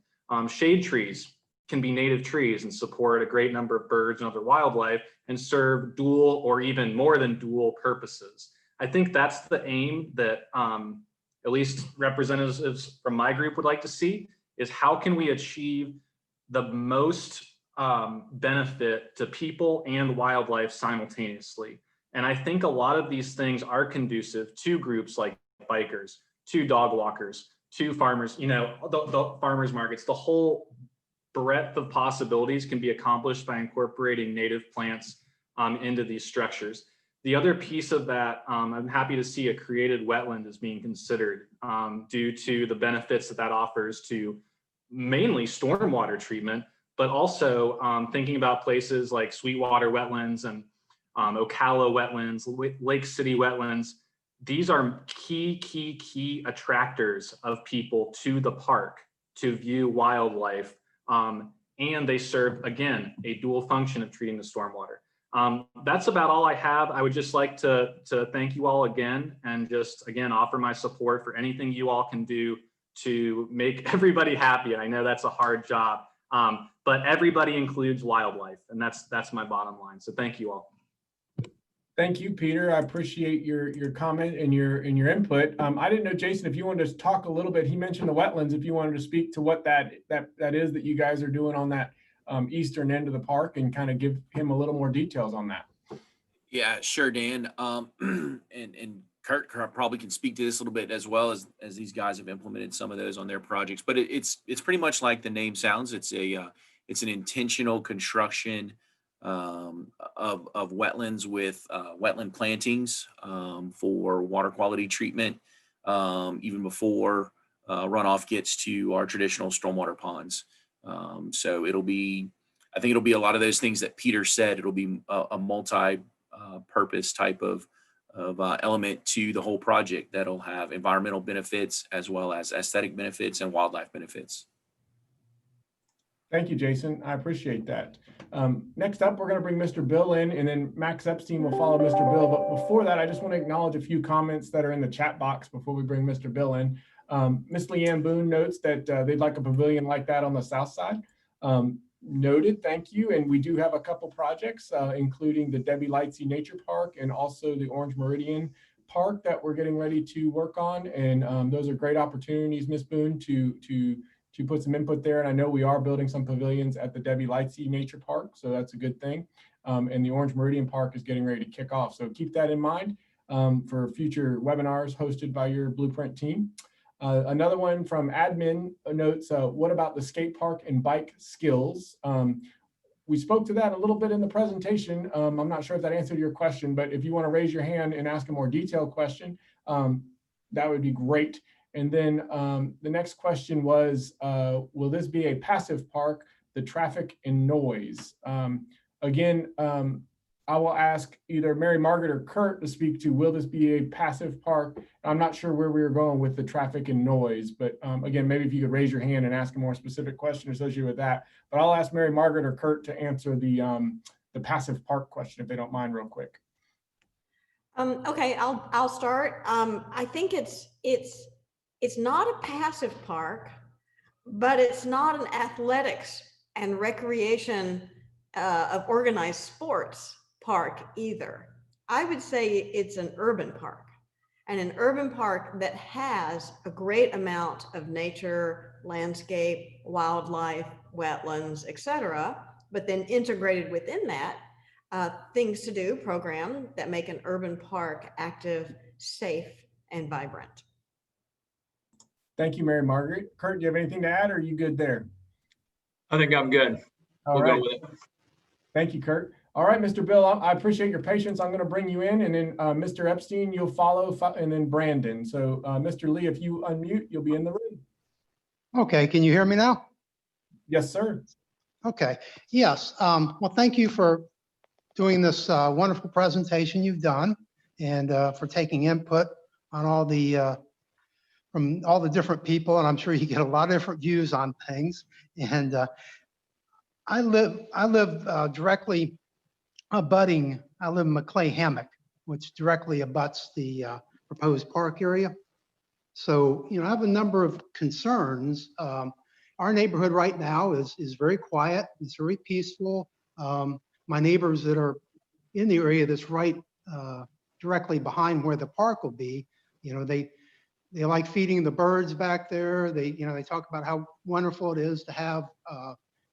Shade trees, can be native trees and support a great number of birds and other wildlife and serve dual or even more than dual purposes. I think that's the aim that at least representatives from my group would like to see, is how can we achieve the most benefit to people and wildlife simultaneously. And I think a lot of these things are conducive to groups like bikers, to dog walkers, to farmers, you know, the farmers markets. The whole breadth of possibilities can be accomplished by incorporating native plants into these structures. The other piece of that, I'm happy to see a created wetland is being considered due to the benefits that offers to mainly stormwater treatment, but also thinking about places like Sweetwater wetlands and Ocala wetlands, Lake City wetlands. These are key attractors of people to the park to view wildlife. And they serve, again, a dual function of treating the stormwater. That's about all I have. I would just like to thank you all again, and just again offer my support for anything you all can do to make everybody happy. And I know that's a hard job, but everybody includes wildlife, and that's my bottom line. So thank you all. Thank you, Peter. I appreciate your comment and your input. I didn't know, Jason, if you wanted to talk a little bit. He mentioned the wetlands. If you wanted to speak to what that is that you guys are doing on that eastern end of the park, and kind of give him a little more details on that. Yeah, sure, Dan. And Kurt probably can speak to this a little bit as well, as these guys have implemented some of those on their projects. But it's pretty much like the name sounds. It's an intentional construction of wetlands with wetland plantings for water quality treatment, even before runoff gets to our traditional stormwater ponds. So I think it'll be a lot of those things that Peter said. It'll be a multi-purpose type of element to the whole project that'll have environmental benefits as well as aesthetic benefits and wildlife benefits. Thank you, Jason. I appreciate that. Next up, we're going to bring Mr. Bill in, and then Max Epstein will follow Mr. Bill. But before that, I just want to acknowledge a few comments that are in the chat box before we bring Mr. Bill in. Miss Leanne Boone notes that they'd like a pavilion like that on the south side. Noted, thank you. And we do have a couple projects, including the Debbie Lightsey Nature Park and also the Orange Meridian Park that we're getting ready to work on. And those are great opportunities, Miss Boone, to put some input there. And I know we are building some pavilions at the Debbie Lightsey Nature Park, so that's a good thing. And the Orange Meridian Park is getting ready to kick off. So keep that in mind for future webinars hosted by your Blueprint team. Another one from admin notes, what about the skate park and bike skills? We spoke to that a little bit in the presentation. I'm not sure if that answered your question, but if you want to raise your hand and ask a more detailed question, that would be great. And then the next question was, will this be a passive park, the traffic and noise? Again, I will ask either Mary Margaret or Kurt to speak to, will this be a passive park? I'm not sure where we were going with the traffic and noise, but again, maybe if you could raise your hand and ask a more specific question associated with that. But I'll ask Mary Margaret or Kurt to answer the passive park question, if they don't mind, real quick. Okay, I'll start. I think it's not a passive park, but it's not an athletics and recreation of organized sports park either. I would say it's an urban park, and an urban park that has a great amount of nature, landscape, wildlife, wetlands, etc., but then integrated within that, things to do, program that make an urban park active, safe, and vibrant. Thank you, Mary Margaret. Kurt, do you have anything to add, or are you good there? I think I'm good. All We'll right. go with it. Thank you, Kurt. All right, Mr. Bill, I appreciate your patience. I'm going to bring you in, and then Mr. Epstein, you'll follow, and then Brandon. So Mr. Lee, if you unmute, you'll be in the room. Okay, can you hear me now? Yes, sir. Okay, yes. Well, thank you for doing this wonderful presentation you've done, and for taking input on all the from all the different people, and I'm sure you get a lot of different views on things. And I live directly abutting. I live in Maclay Hammock, which directly abuts the proposed park area. So, you know, I have a number of concerns. our neighborhood right now is very quiet. It's very peaceful. My neighbors that are in the area that's right directly behind where the park will be, they like feeding the birds back there. They talk about how wonderful it is to have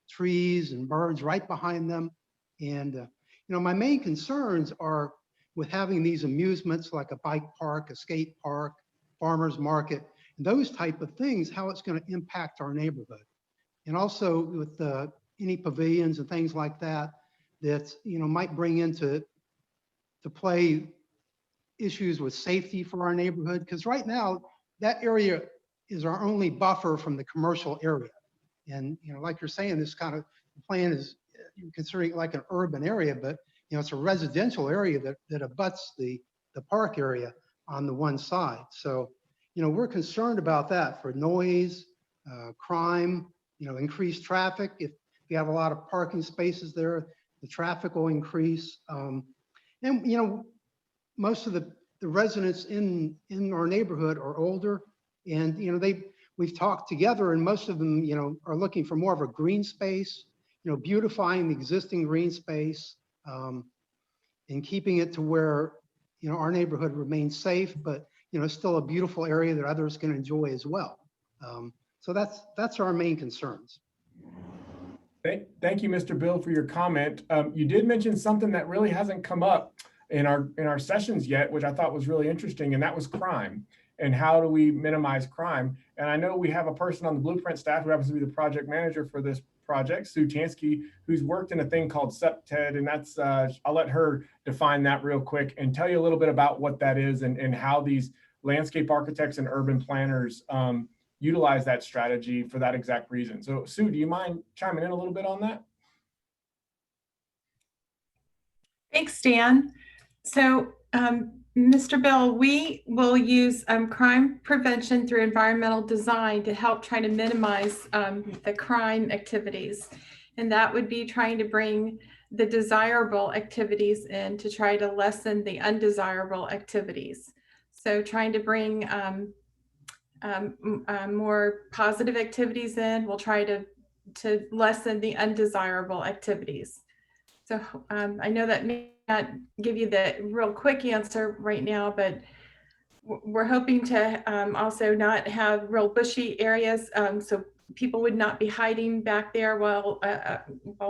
trees and birds right behind them. And my main concerns are with having these amusements like a bike park, a skate park, farmers market, and those type of things, how it's going to impact our neighborhood. And also with any pavilions and things like that, that might bring into play issues with safety for our neighborhood. Because right now, that area is our only buffer from the commercial area. And like you're saying, this kind of plan is you're considering it like an urban area, but it's a residential area that abuts the park area on the one side. So we're concerned about that for noise, crime, increased traffic. If you have a lot of parking spaces there, the traffic will increase. And most of the residents in our neighborhood are older, and we've talked together, and most of them are looking for more of a green space, beautifying the existing green space, and keeping it to where our neighborhood remains safe, but still a beautiful area that others can enjoy as well. So that's our main concerns. Thank you, Mr. Bill, for your comment. You did mention something that really hasn't come up in our sessions yet, which I thought was really interesting, and that was crime. And how do we minimize crime? And I know we have a person on the Blueprint staff who happens to be the project manager for this project, Sue Tansky, who's worked in a thing called SEPTED, and that's, I'll let her define that real quick and tell you a little bit about what that is and how these landscape architects and urban planners utilize that strategy for that exact reason. So Sue, do you mind chiming in a little bit on that? Thanks, Dan. So, Mr. Bill, we will use crime prevention through environmental design to help try to minimize the crime activities. And that would be trying to bring the desirable activities in to try to lessen the undesirable activities. So trying to bring more positive activities in, we'll try to lessen the undesirable activities. So I know that may not give you the real quick answer right now, but we're hoping to also not have real bushy areas, so people would not be hiding back there while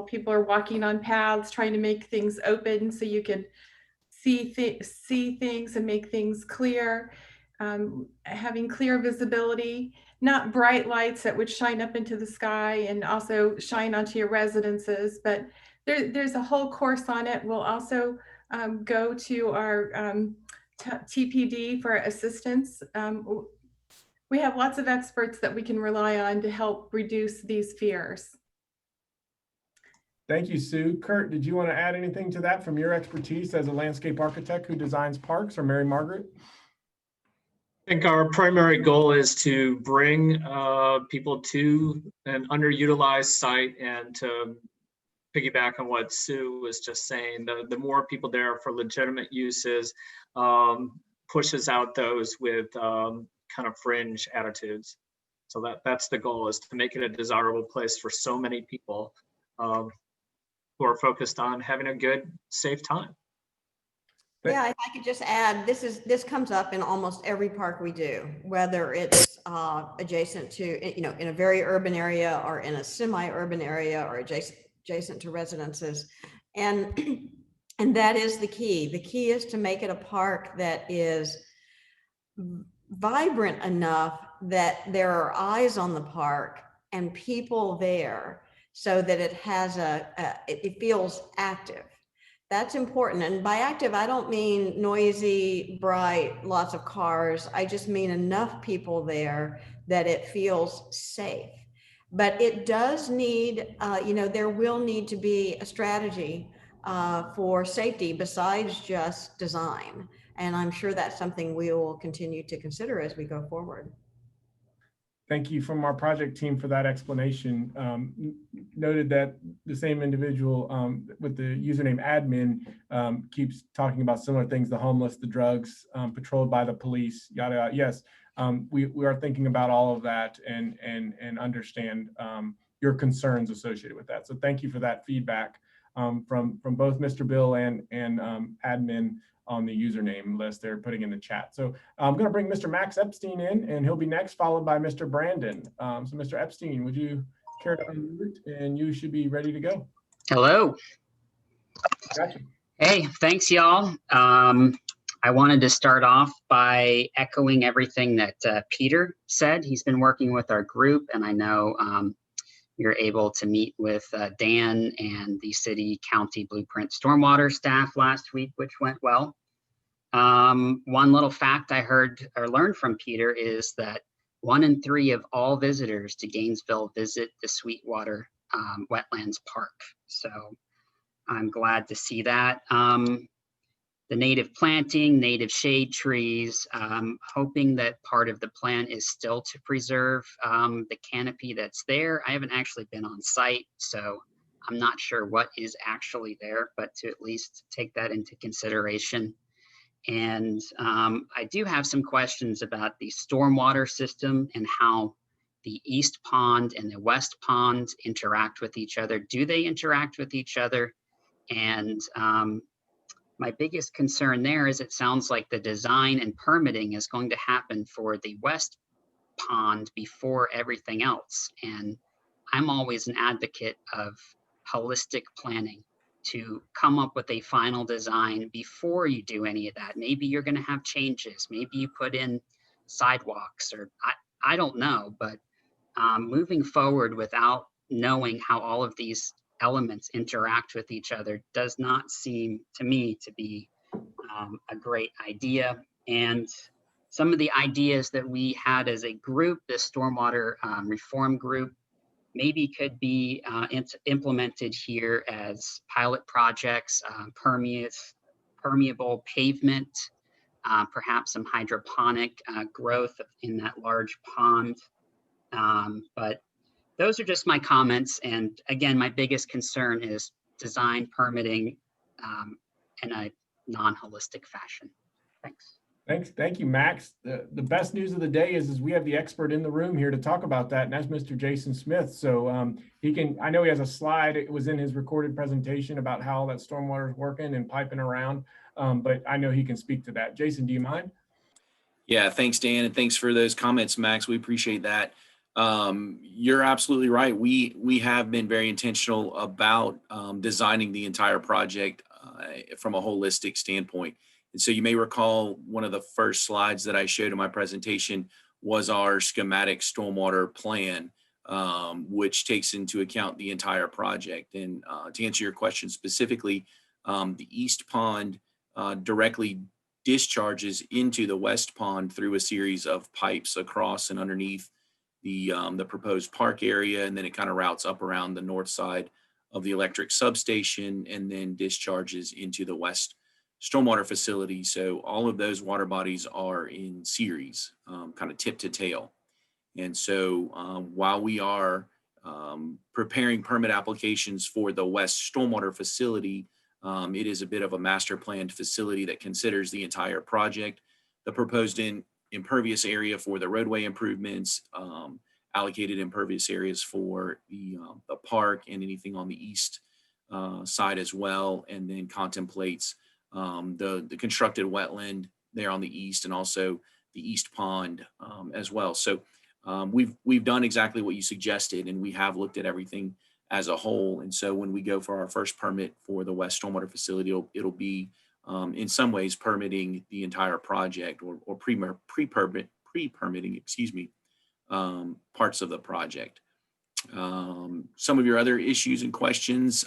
people are walking on paths, trying to make things open so you can see things and make things clear. Having clear visibility, not bright lights that would shine up into the sky and also shine onto your residences, but there's a whole course on it. We'll also go to our TPD for assistance. We have lots of experts that we can rely on to help reduce these fears. Thank you, Sue. Kurt, did you want to add anything to that from your expertise as a landscape architect who designs parks, or Mary Margaret? I think our primary goal is to bring people to an underutilized site, and to piggyback on what Sue was just saying, the more people there for legitimate uses pushes out those with kind of fringe attitudes. So that's the goal, is to make it a desirable place for so many people who are focused on having a good, safe time. Yeah, if I could just add, this comes up in almost every park we do, whether it's adjacent to, in a very urban area or in a semi-urban area or adjacent to residences. And that is the key. The key is to make it a park that is vibrant enough that there are eyes on the park and people there, so that it has it feels active. That's important. And by active, I don't mean noisy, bright, lots of cars. I just mean enough people there that it feels safe. But it does need, there will need to be a strategy for safety besides just design. And I'm sure that's something we will continue to consider as we go forward. Thank you from our project team for that explanation. Noted that the same individual with the username admin keeps talking about similar things: the homeless, the drugs, patrolled by the police, yada, yada. Yes, we are thinking about all of that and understand your concerns associated with that. So thank you for that feedback from both Mr. Bill and admin on the username list they're putting in the chat. So I'm going to bring Mr. Max Epstein in, and he'll be next, followed by Mr. Brandon. So Mr. Epstein, would you care to unmute, and you should be ready to go. Hello. Gotcha. Hey, thanks, y'all. I wanted to start off by echoing everything that Peter said. He's been working with our group, and I know you're able to meet with Dan and the city county blueprint stormwater staff last week, which went well. One little fact I heard or learned from Peter is that 1 in 3 of all visitors to Gainesville visit the Sweetwater Wetlands Park. So I'm glad to see that. The native planting, native shade trees, hoping that part of the plan is still to preserve the canopy that's there. I haven't actually been on site, so I'm not sure what is actually there, but to at least take that into consideration. And I do have some questions about the stormwater system and how the east pond and the west pond interact with each other. Do they interact with each other? And my biggest concern there is it sounds like the design and permitting is going to happen for the west pond before everything else. And I'm always an advocate of holistic planning, to come up with a final design before you do any of that. Maybe you're going to have changes. Maybe you put in sidewalks, or I don't know, but moving forward without knowing how all of these elements interact with each other does not seem to me to be a great idea. And some of the ideas that we had as a group, this stormwater reform group, maybe could be implemented here as pilot projects, permeable pavement, perhaps some hydroponic growth in that large pond. But those are just my comments. And again, my biggest concern is design permitting in a non-holistic fashion. Thanks. Thank you, Max. The best news of the day is we have the expert in the room here to talk about that, and that's Mr. Jason Smith. So he can, I know he has a slide, it was in his recorded presentation about how that stormwater is working and piping around, but I know he can speak to that. Jason, do you mind? Yeah, thanks, Dan, and thanks for those comments, Max. We appreciate that. You're absolutely right. We have been very intentional about designing the entire project from a holistic standpoint. And so you may recall one of the first slides that I showed in my presentation was our schematic stormwater plan, which takes into account the entire project. And to answer your question specifically, the east pond directly discharges into the west pond through a series of pipes across and underneath the proposed park area, and then it kind of routes up around the north side of the electric substation and then discharges into the west stormwater facility. So all of those water bodies are in series, kind of tip to tail. And so while we are preparing permit applications for the west stormwater facility, it is a bit of a master planned facility that considers the entire project, the proposed impervious area for the roadway improvements, allocated impervious areas for the park and anything on the east side as well, and then contemplates the constructed wetland there on the east, and also the east pond as well. So we've done exactly what you suggested, and we have looked at everything as a whole. And so when we go for our first permit for the west stormwater facility, it'll be in some ways permitting the entire project, or pre-permitting, excuse me, parts of the project. Some of your other issues and questions,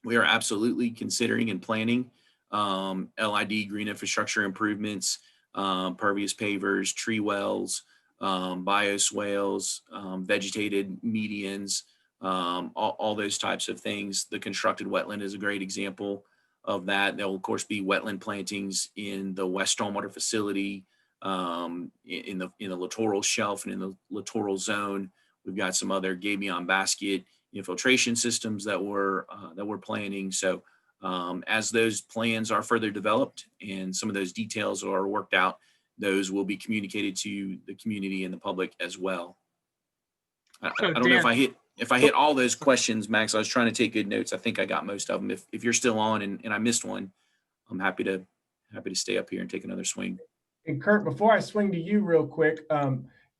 we are absolutely considering and planning LID green infrastructure improvements, pervious pavers, tree wells, bioswales, vegetated medians, all those types of things. The constructed wetland is a great example of that. There will of course be wetland plantings in the west stormwater facility, in the littoral shelf and in the littoral zone. We've got some other gabion basket infiltration systems that we're planning. So as those plans are further developed and some of those details are worked out, those will be communicated to the community and the public as well. I So, don't know Dan- if I hit all those questions, Max. I was trying to take good notes. I think I got most of them. If you're still on and I missed one, I'm happy to stay up here and take another swing. And Kurt, before I swing to you real quick,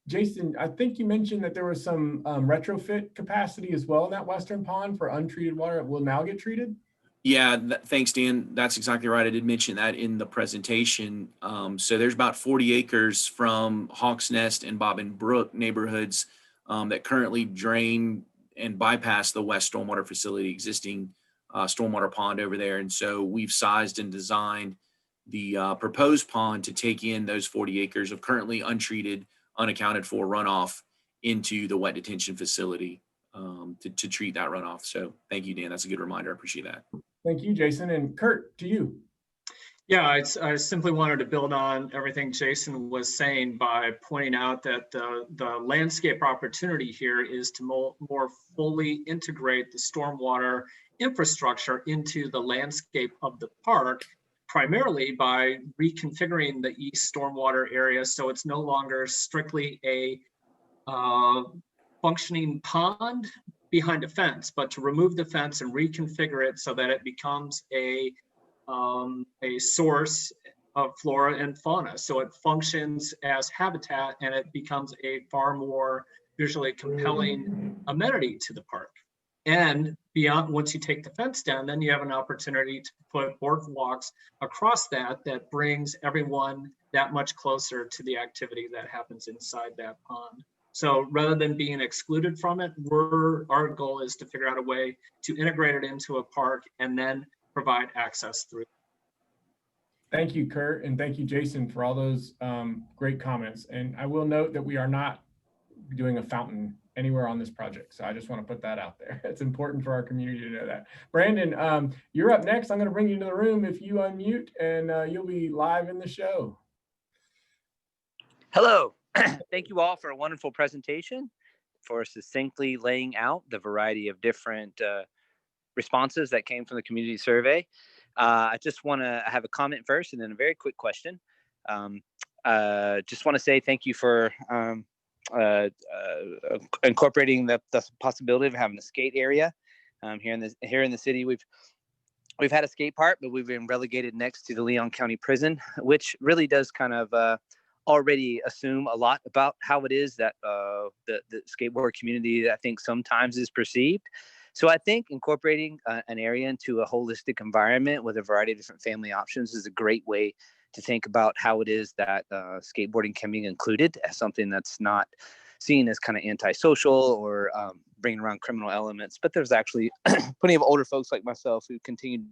Jason, I think you mentioned that there was some retrofit capacity as well in that western pond for untreated water that will now get treated. Yeah, thanks, Dan. That's exactly right. I did mention that in the presentation. So there's about 40 acres from Hawks Nest and Bobbin Brook neighborhoods that currently drain and bypass the West Stormwater Facility existing stormwater pond over there. And so we've sized and designed the proposed pond to take in those 40 acres of currently untreated, unaccounted for runoff into the wet detention facility to treat that runoff. So thank you, Dan. That's a good reminder. I appreciate that. Thank you, Jason. And Kurt, to you. Yeah, I simply wanted to build on everything Jason was saying by pointing out that the landscape opportunity here is to more fully integrate the stormwater infrastructure into the landscape of the park, primarily by reconfiguring the east stormwater area so it's no longer strictly a functioning pond behind a fence, but to remove the fence and reconfigure it so that it becomes a source of flora and fauna. So it functions as habitat and it becomes a far more visually compelling amenity to the park. And beyond, once you take the fence down, then you have an opportunity to put boardwalks across that brings everyone that much closer to the activity that happens inside that pond. So rather than being excluded from it, our goal is to figure out a way to integrate it into a park and then provide access through. Thank you, Kurt, and thank you, Jason, for all those great comments. And I will note that we are not doing a fountain anywhere on this project. So I just want to put that out there. It's important for our community to know that. Brandon, you're up next. I'm going to bring you into the room if you unmute, and you'll be live in the show. Hello. Thank you all for a wonderful presentation, for succinctly laying out the variety of different responses that came from the community survey. I just want to have a comment first and then a very quick question. Just want to say thank you for incorporating the possibility of having a skate area here in the city. We've had a skate park, but we've been relegated next to the Leon County Prison, which really does kind of already assume a lot about how it is that the skateboard community, I think, sometimes is perceived. So I think incorporating an area into a holistic environment with a variety of different family options is a great way to think about how it is that skateboarding can be included as something that's not seen as kind of antisocial or bringing around criminal elements. But there's actually plenty of older folks like myself who continue to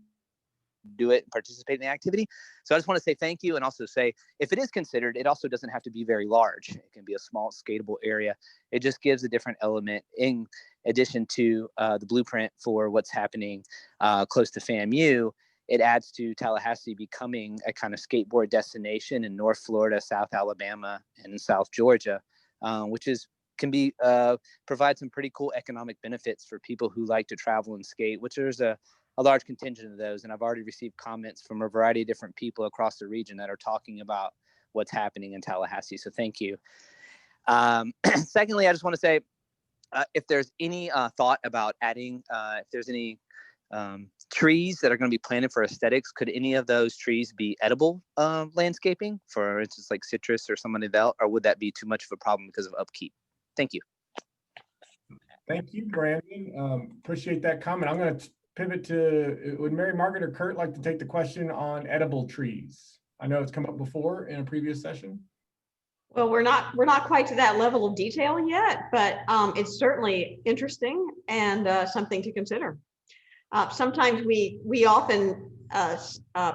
do it and participate in the activity. So I just want to say thank you, and also say, if it is considered, it also doesn't have to be very large. It can be a small skatable area. It just gives a different element in addition to the blueprint for what's happening close to FAMU. It adds to Tallahassee becoming a kind of skateboard destination in North Florida, South Alabama, and South Georgia, which can provide some pretty cool economic benefits for people who like to travel and skate, which there's a large contingent of those. And I've already received comments from a variety of different people across the region that are talking about what's happening in Tallahassee. So thank you. Secondly, I just want to say, if there's any thought about adding, if there's any trees that are going to be planted for aesthetics, could any of those trees be edible landscaping, for instance, like citrus or something like that, or would that be too much of a problem because of upkeep? Thank you. Thank you, Brandon. Appreciate that comment. I'm going to pivot to, would Mary Margaret or Kurt like to take the question on edible trees? I know it's come up before in a previous session. Well, we're not quite to that level of detail yet, but it's certainly interesting and something to consider. Sometimes we often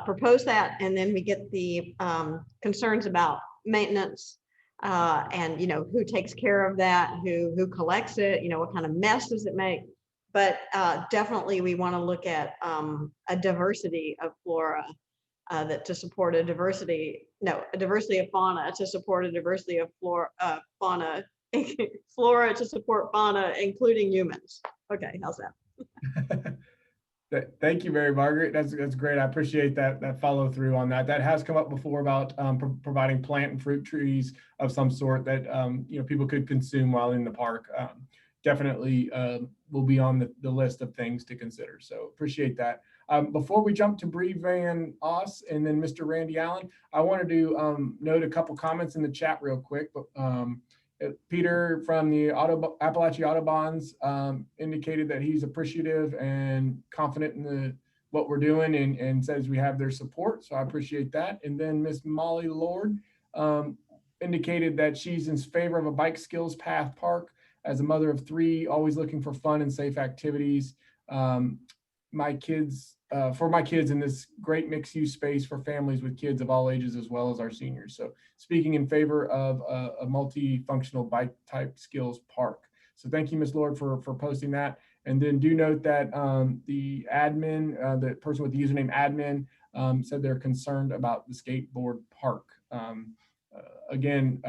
propose that, and then we get the concerns about maintenance and who takes care of that, who collects it, what kind of mess does it make. But definitely we want to look at a diversity of flora that to support a diversity of fauna to support a diversity of fauna, flora to support fauna, including humans. Okay, how's that? Thank you, Mary Margaret. That's great. I appreciate that follow through on that. That has come up before about providing plant and fruit trees of some sort that people could consume while in the park. Definitely will be on the list of things to consider. So appreciate that. Before we jump to Bree Van Oss and then Mr. Randy Allen, I wanted to note a couple comments in the chat real quick. Peter from the Appalachia Autobahns indicated that he's appreciative and confident in what we're doing and says we have their support. So I appreciate that. And then Miss Molly Lord indicated that she's in favor of a bike skills path park. As a mother of 3, always looking for fun and safe activities. For my kids in this great mixed use space for families with kids of all ages, as well as our seniors. So speaking in favor of a multifunctional bike type skills park. So thank you, Ms. Lord, for posting that. And then do note that the admin, the person with the username admin said they're concerned about the skateboard park. Again,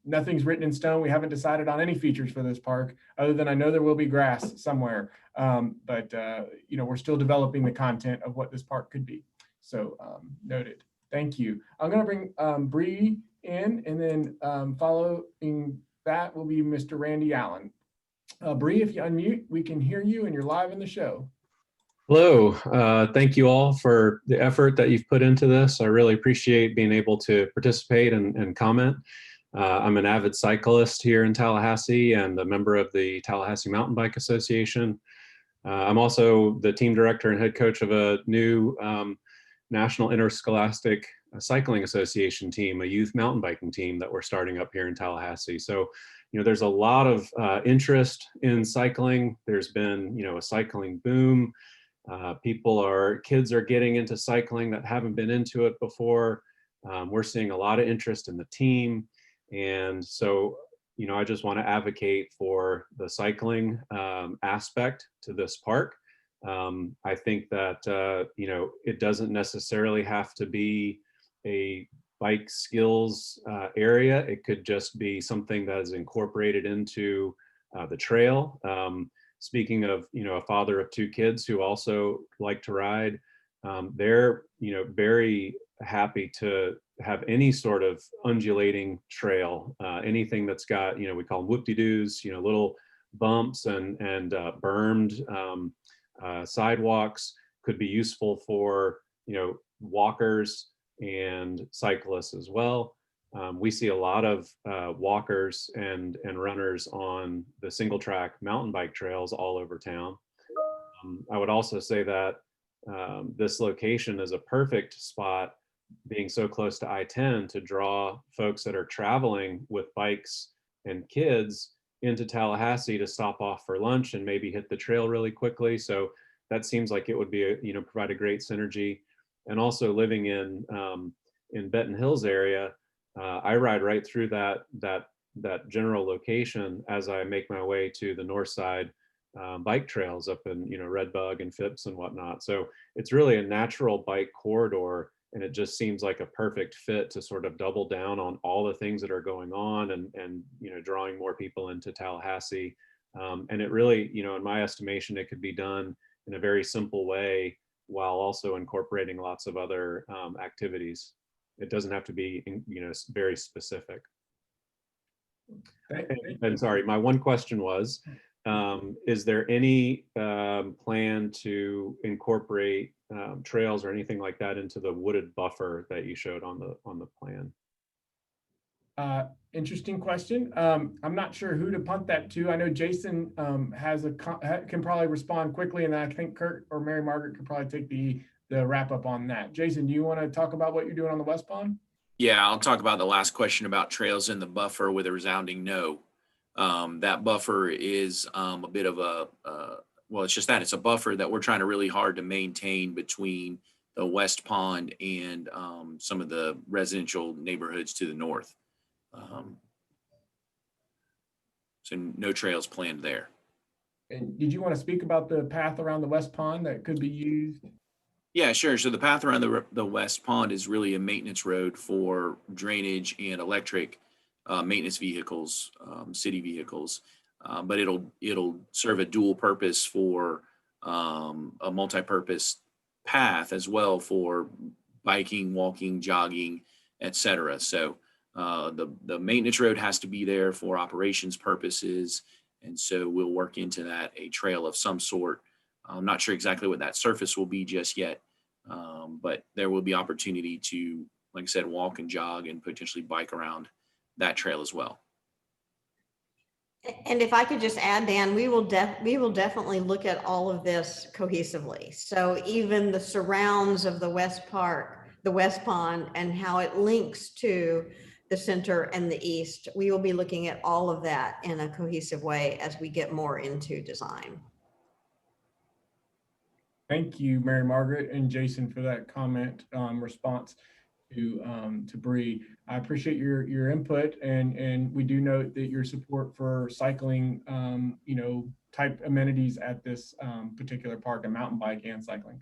nothing's written in stone. We haven't decided on any features for this park other than I know there will be grass somewhere. But we're still developing the content of what this park could be. So noted. Thank you. I'm going to bring Bree in, and then following that will be Mr. Randy Allen. Bree, if you unmute, we can hear you and you're live in the show. Hello, thank you all for the effort that you've put into this. I really appreciate being able to participate and comment. I'm an avid cyclist here in Tallahassee and a member of the Tallahassee Mountain Bike Association. I'm also the team director and head coach of a new National Interscholastic Cycling Association team, a youth mountain biking team that we're starting up here in Tallahassee. So, there's a lot of interest in cycling. There's been, a cycling boom. Kids are getting into cycling that haven't been into it before. We're seeing a lot of interest in the team. And so, I just want to advocate for the cycling aspect to this park. I think that, it doesn't necessarily have to be a bike skills area. It could just be something that is incorporated into the trail. Speaking of, a father of 2 kids who also like to ride, they're, very happy to have any sort of undulating trail, anything that's got, we call them whoop-de-doos, little bumps and bermed sidewalks could be useful for, walkers and cyclists as well. We see a lot of walkers and runners on the single track mountain bike trails all over town. I would also say that this location is a perfect spot, being so close to I-10, to draw folks that are traveling with bikes and kids into Tallahassee to stop off for lunch and maybe hit the trail really quickly. So that seems like it would be, provide a great synergy. And also living in Benton Hills area, I ride right through that general location as I make my way to the north side bike trails up in Red Bug and Phipps and whatnot. So it's really a natural bike corridor, and it just seems like a perfect fit to sort of double down on all the things that are going on and drawing more people into Tallahassee. And it really, in my estimation, it could be done in a very simple way while also incorporating lots of other activities. It doesn't have to be, very specific. And sorry, my one question was, is there any plan to incorporate trails or anything like that into the wooded buffer that you showed on the plan? Interesting question. I'm not sure who to punt that to. I know Jason can probably respond quickly, and I think Kurt or Mary Margaret could probably take the wrap up on that. Jason, do you want to talk about what you're doing on the West Pond? Yeah, I'll talk about the last question about trails in the buffer with a resounding no. That buffer is a bit of well, it's just that it's a buffer that we're trying to really hard to maintain between the West Pond and some of the residential neighborhoods to the north. So no trails planned there. And did you want to speak about the path around the West Pond that could be used? Yeah, sure. So the path around the West Pond is really a maintenance road for drainage and electric maintenance vehicles, city vehicles. But it'll serve a dual purpose for a multi-purpose path as well for biking, walking, jogging, etc. So the maintenance road has to be there for operations purposes. And so we'll work into that a trail of some sort. I'm not sure exactly what that surface will be just yet, but there will be opportunity to, like I said, walk and jog and potentially bike around that trail as well. And if I could just add, Dan, we will definitely look at all of this cohesively. So even the surrounds of the West Park, the West Pond, and how it links to the center and the east, we will be looking at all of that in a cohesive way as we get more into design. Thank you, Mary Margaret and Jason, for that comment response to Bree. I appreciate your input, and we do note that your support for cycling, type amenities at this particular park, and mountain bike and cycling.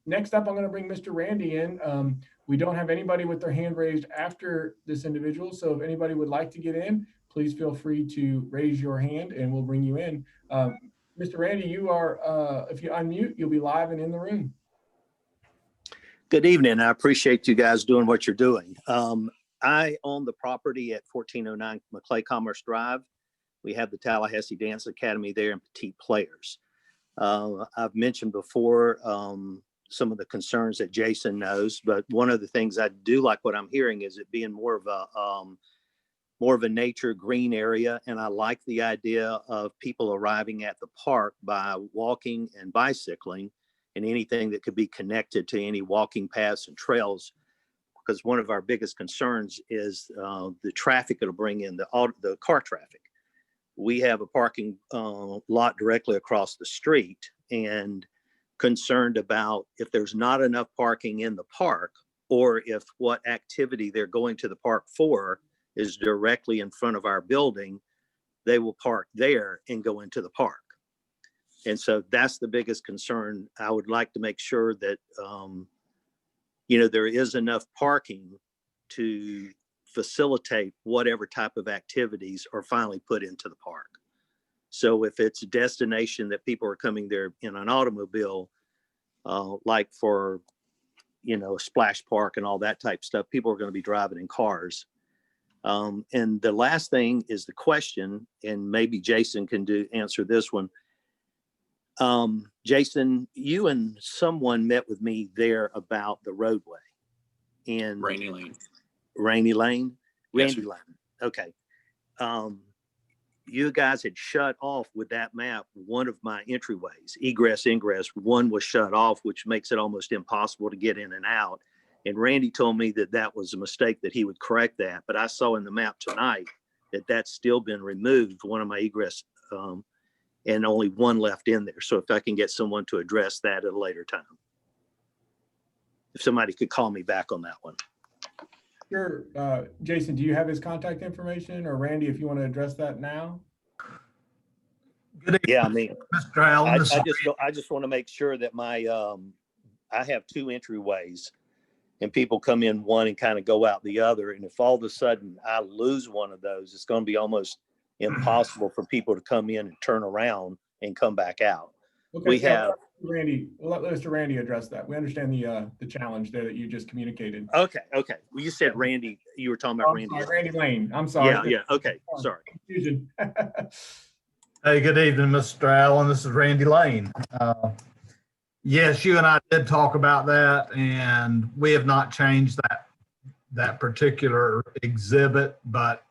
Next up, I'm going to bring Mr. Randy in. We don't have anybody with their hand raised after this individual, so if anybody would like to get in, please feel free to raise your hand and we'll bring you in. Mr. Randy, you are, if you unmute, you'll be live and in the room. Good evening. I appreciate you guys doing what you're doing. I own the property at 1409 Maclay Commerce Drive. We have the Tallahassee Dance Academy there and Petite Players. I've mentioned before some of the concerns that Jason knows, but one of the things I do like what I'm hearing is it being more of a nature green area. And I like the idea of people arriving at the park by walking and bicycling and anything that could be connected to any walking paths and trails. Because one of our biggest concerns is the traffic it'll bring in, the car traffic. We have a parking lot directly across the street, and concerned about if there's not enough parking in the park, or if what activity they're going to the park for is directly in front of our building, they will park there and go into the park. And so that's the biggest concern. I would like to make sure that, there is enough parking to facilitate whatever type of activities are finally put into the park. So if it's a destination that people are coming there in an automobile, like for, a splash park and all that type of stuff, people are going to be driving in cars. And the last thing is the question, and maybe Jason can answer this one. Jason, you and someone met with me there about the roadway in Rainy Lane. Randy Lane. Yes, Randy Lane. Okay. You guys had shut off with that map one of my entryways, egress, ingress. One was shut off, which makes it almost impossible to get in and out. And Randy told me that that was a mistake, that he would correct that. But I saw in the map tonight that that's still been removed, one of my egress, and only one left in there. So if I can get someone to address that at a later time. If somebody could call me back on that one. Sure. Jason, do you have his contact information, or Randy, if you want to address that now? Good evening, Yeah, I mean, Mr. Allen. I just want to make sure that my, I have two entryways and people come in one and kind of go out the other. And if all of a sudden I lose one of those, it's going to be almost impossible for people to come in and turn around and come back out. Okay, We have Randy. We'll let Mr. Randy address that. We understand the challenge there that you just communicated. Okay. Well, you said Randy. You were talking about Randy. Sorry, Randy Lane. I'm sorry. Yeah. Okay. Sorry. Confusion. Hey, good evening, Mr. Allen. This is Randy Lane. Yes, you and I did talk about that, and we have not changed that particular exhibit, but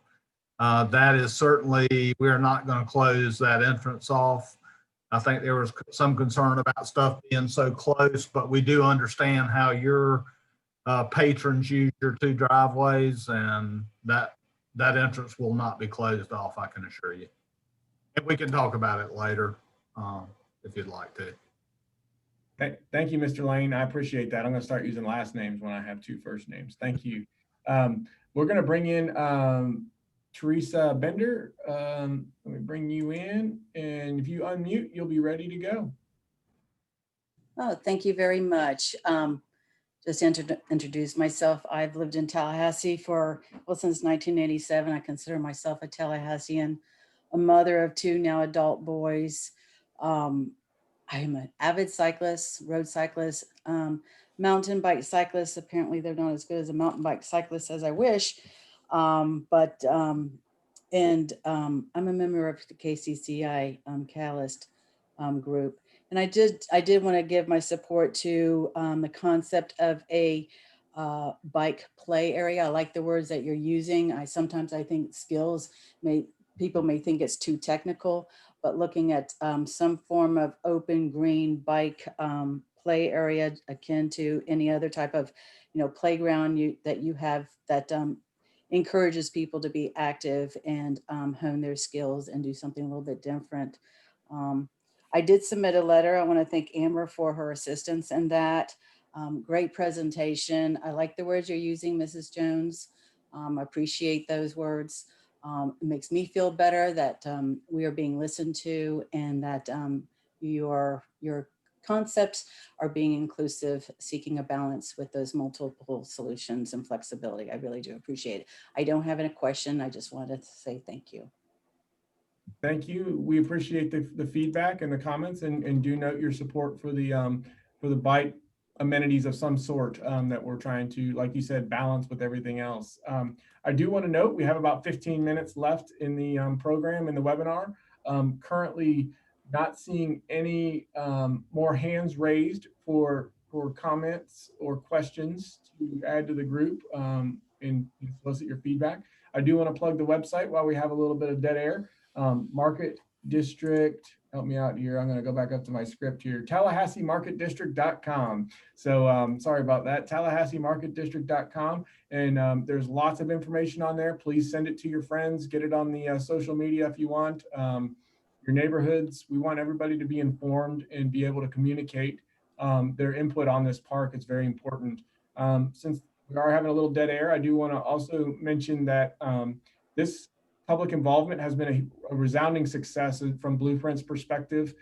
that is certainly, we are not going to close that entrance off. I think there was some concern about stuff being so close, but we do understand how your patrons use your two driveways, and that entrance will not be closed off, I can assure you. And we can talk about it later if you'd like to. Thank you, Mr. Lane. I appreciate that. I'm going to start using last names when I have two first names. Thank you. We're going to bring in Teresa Bender. Let me bring you in, and if you unmute, you'll be ready to go. Oh, thank you very much. Just to introduce myself, I've lived in Tallahassee since 1987. I consider myself a Tallahassean, a mother of two now adult boys. I'm an avid cyclist, road cyclist, mountain bike cyclist. Apparently they're not as good as a mountain bike cyclist as I wish. I'm a member of the KCCI Catalyst group. And I did want to give my support to the concept of a bike play area. I like the words that you're using. Sometimes I think people may think it's too technical, but looking at some form of open green bike play area akin to any other type of, playground that you have that encourages people to be active and hone their skills and do something a little bit different. I did submit a letter. I want to thank Amber for her assistance in that. Great presentation. I like the words you're using, Mrs. Jones. I appreciate those words. It makes me feel better that we are being listened to and that your concepts are being inclusive, seeking a balance with those multiple solutions and flexibility. I really do appreciate it. I don't have any question. I just wanted to say thank you. Thank you. We appreciate the feedback and the comments, and do note your support for the bike amenities of some sort that we're trying to, like you said, balance with everything else. I do want to note we have about 15 minutes left in the program, in the webinar. Currently not seeing any more hands raised for comments or questions to add to the group and solicit your feedback. I do want to plug the website while we have a little bit of dead air. Market District, help me out here. I'm going to go back up to my script here. TallahasseeMarketDistrict.com. So sorry about that. TallahasseeMarketDistrict.com. And there's lots of information on there. Please send it to your friends. Get it on the social media if you want. Your neighborhoods. We want everybody to be informed and be able to communicate their input on this park. It's very important. Since we are having a little dead air, I do want to also mention that this public involvement has been a resounding success from Blueprint's perspective.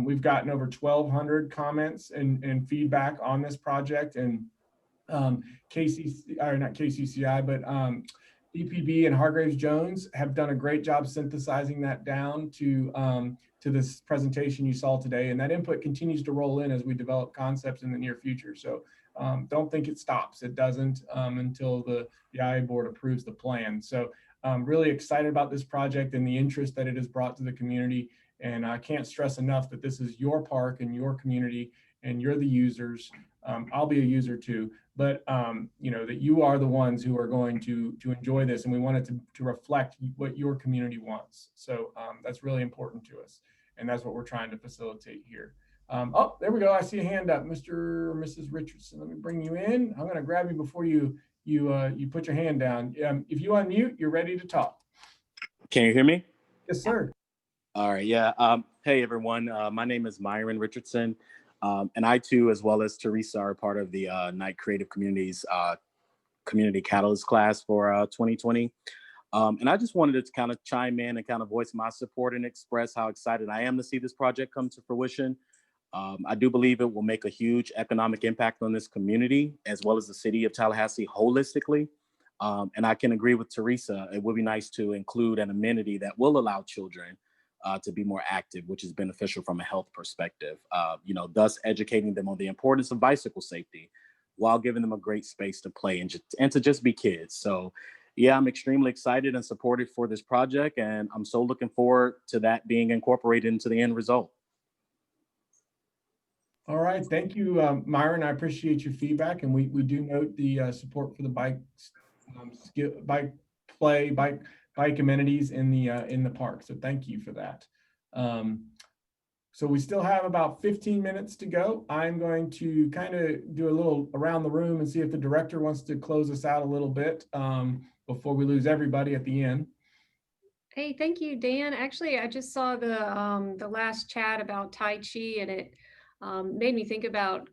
We've gotten over 1,200 comments and feedback on this project, and DPB and Hargraves Jones have done a great job synthesizing that down to this presentation you saw today. And that input continues to roll in as we develop concepts in the near future. So don't think it stops. It doesn't until the IA board approves the plan. So I'm really excited about this project and the interest that it has brought to the community. And I can't stress enough that this is your park and your community, and you're the users. I'll be a user too, but that you are the ones who are going to enjoy this, and we want it to reflect what your community wants. So that's really important to us, and that's what we're trying to facilitate here. Oh, there we go. I see a hand up, Mr. or Mrs. Richardson. Let me bring you in. I'm going to grab you before you put your hand down. If you unmute, you're ready to talk. Can you hear me? Yes, sir. All right. Yeah. Hey, everyone. My name is Myron Richardson. And I, too, as well as Teresa, are part of the Knight Creative Communities Community Catalyst class for 2020. And I just wanted to kind of chime in and kind of voice my support and express how excited I am to see this project come to fruition. I do believe it will make a huge economic impact on this community, as well as the city of Tallahassee holistically. And I can agree with Teresa. It would be nice to include an amenity that will allow children to be more active, which is beneficial from a health perspective, thus educating them on the importance of bicycle safety while giving them a great space to play and to just be kids. So yeah, I'm extremely excited and supportive for this project, and I'm so looking forward to that being incorporated into the end result. All right, thank you, Myron. I appreciate your feedback, and we do note the support for the bike amenities in the park. So thank you for that. So we still have about 15 minutes to go. I'm going to kind of do a little around the room and see if the director wants to close us out a little bit before we lose everybody at the end. Hey, thank you, Dan. Actually, I just saw the last chat about Tai Chi, and it made me think about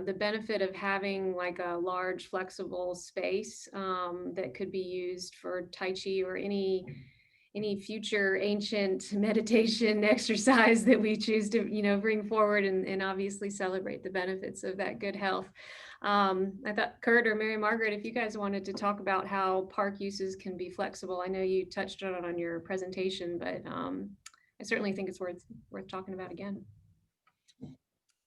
the benefit of having like a large flexible space that could be used for Tai Chi or any future ancient meditation exercise that we choose to bring forward and obviously celebrate the benefits of that good health. I thought Kurt or Mary Margaret, if you guys wanted to talk about how park uses can be flexible. I know you touched on it on your presentation, but I certainly think it's worth talking about again.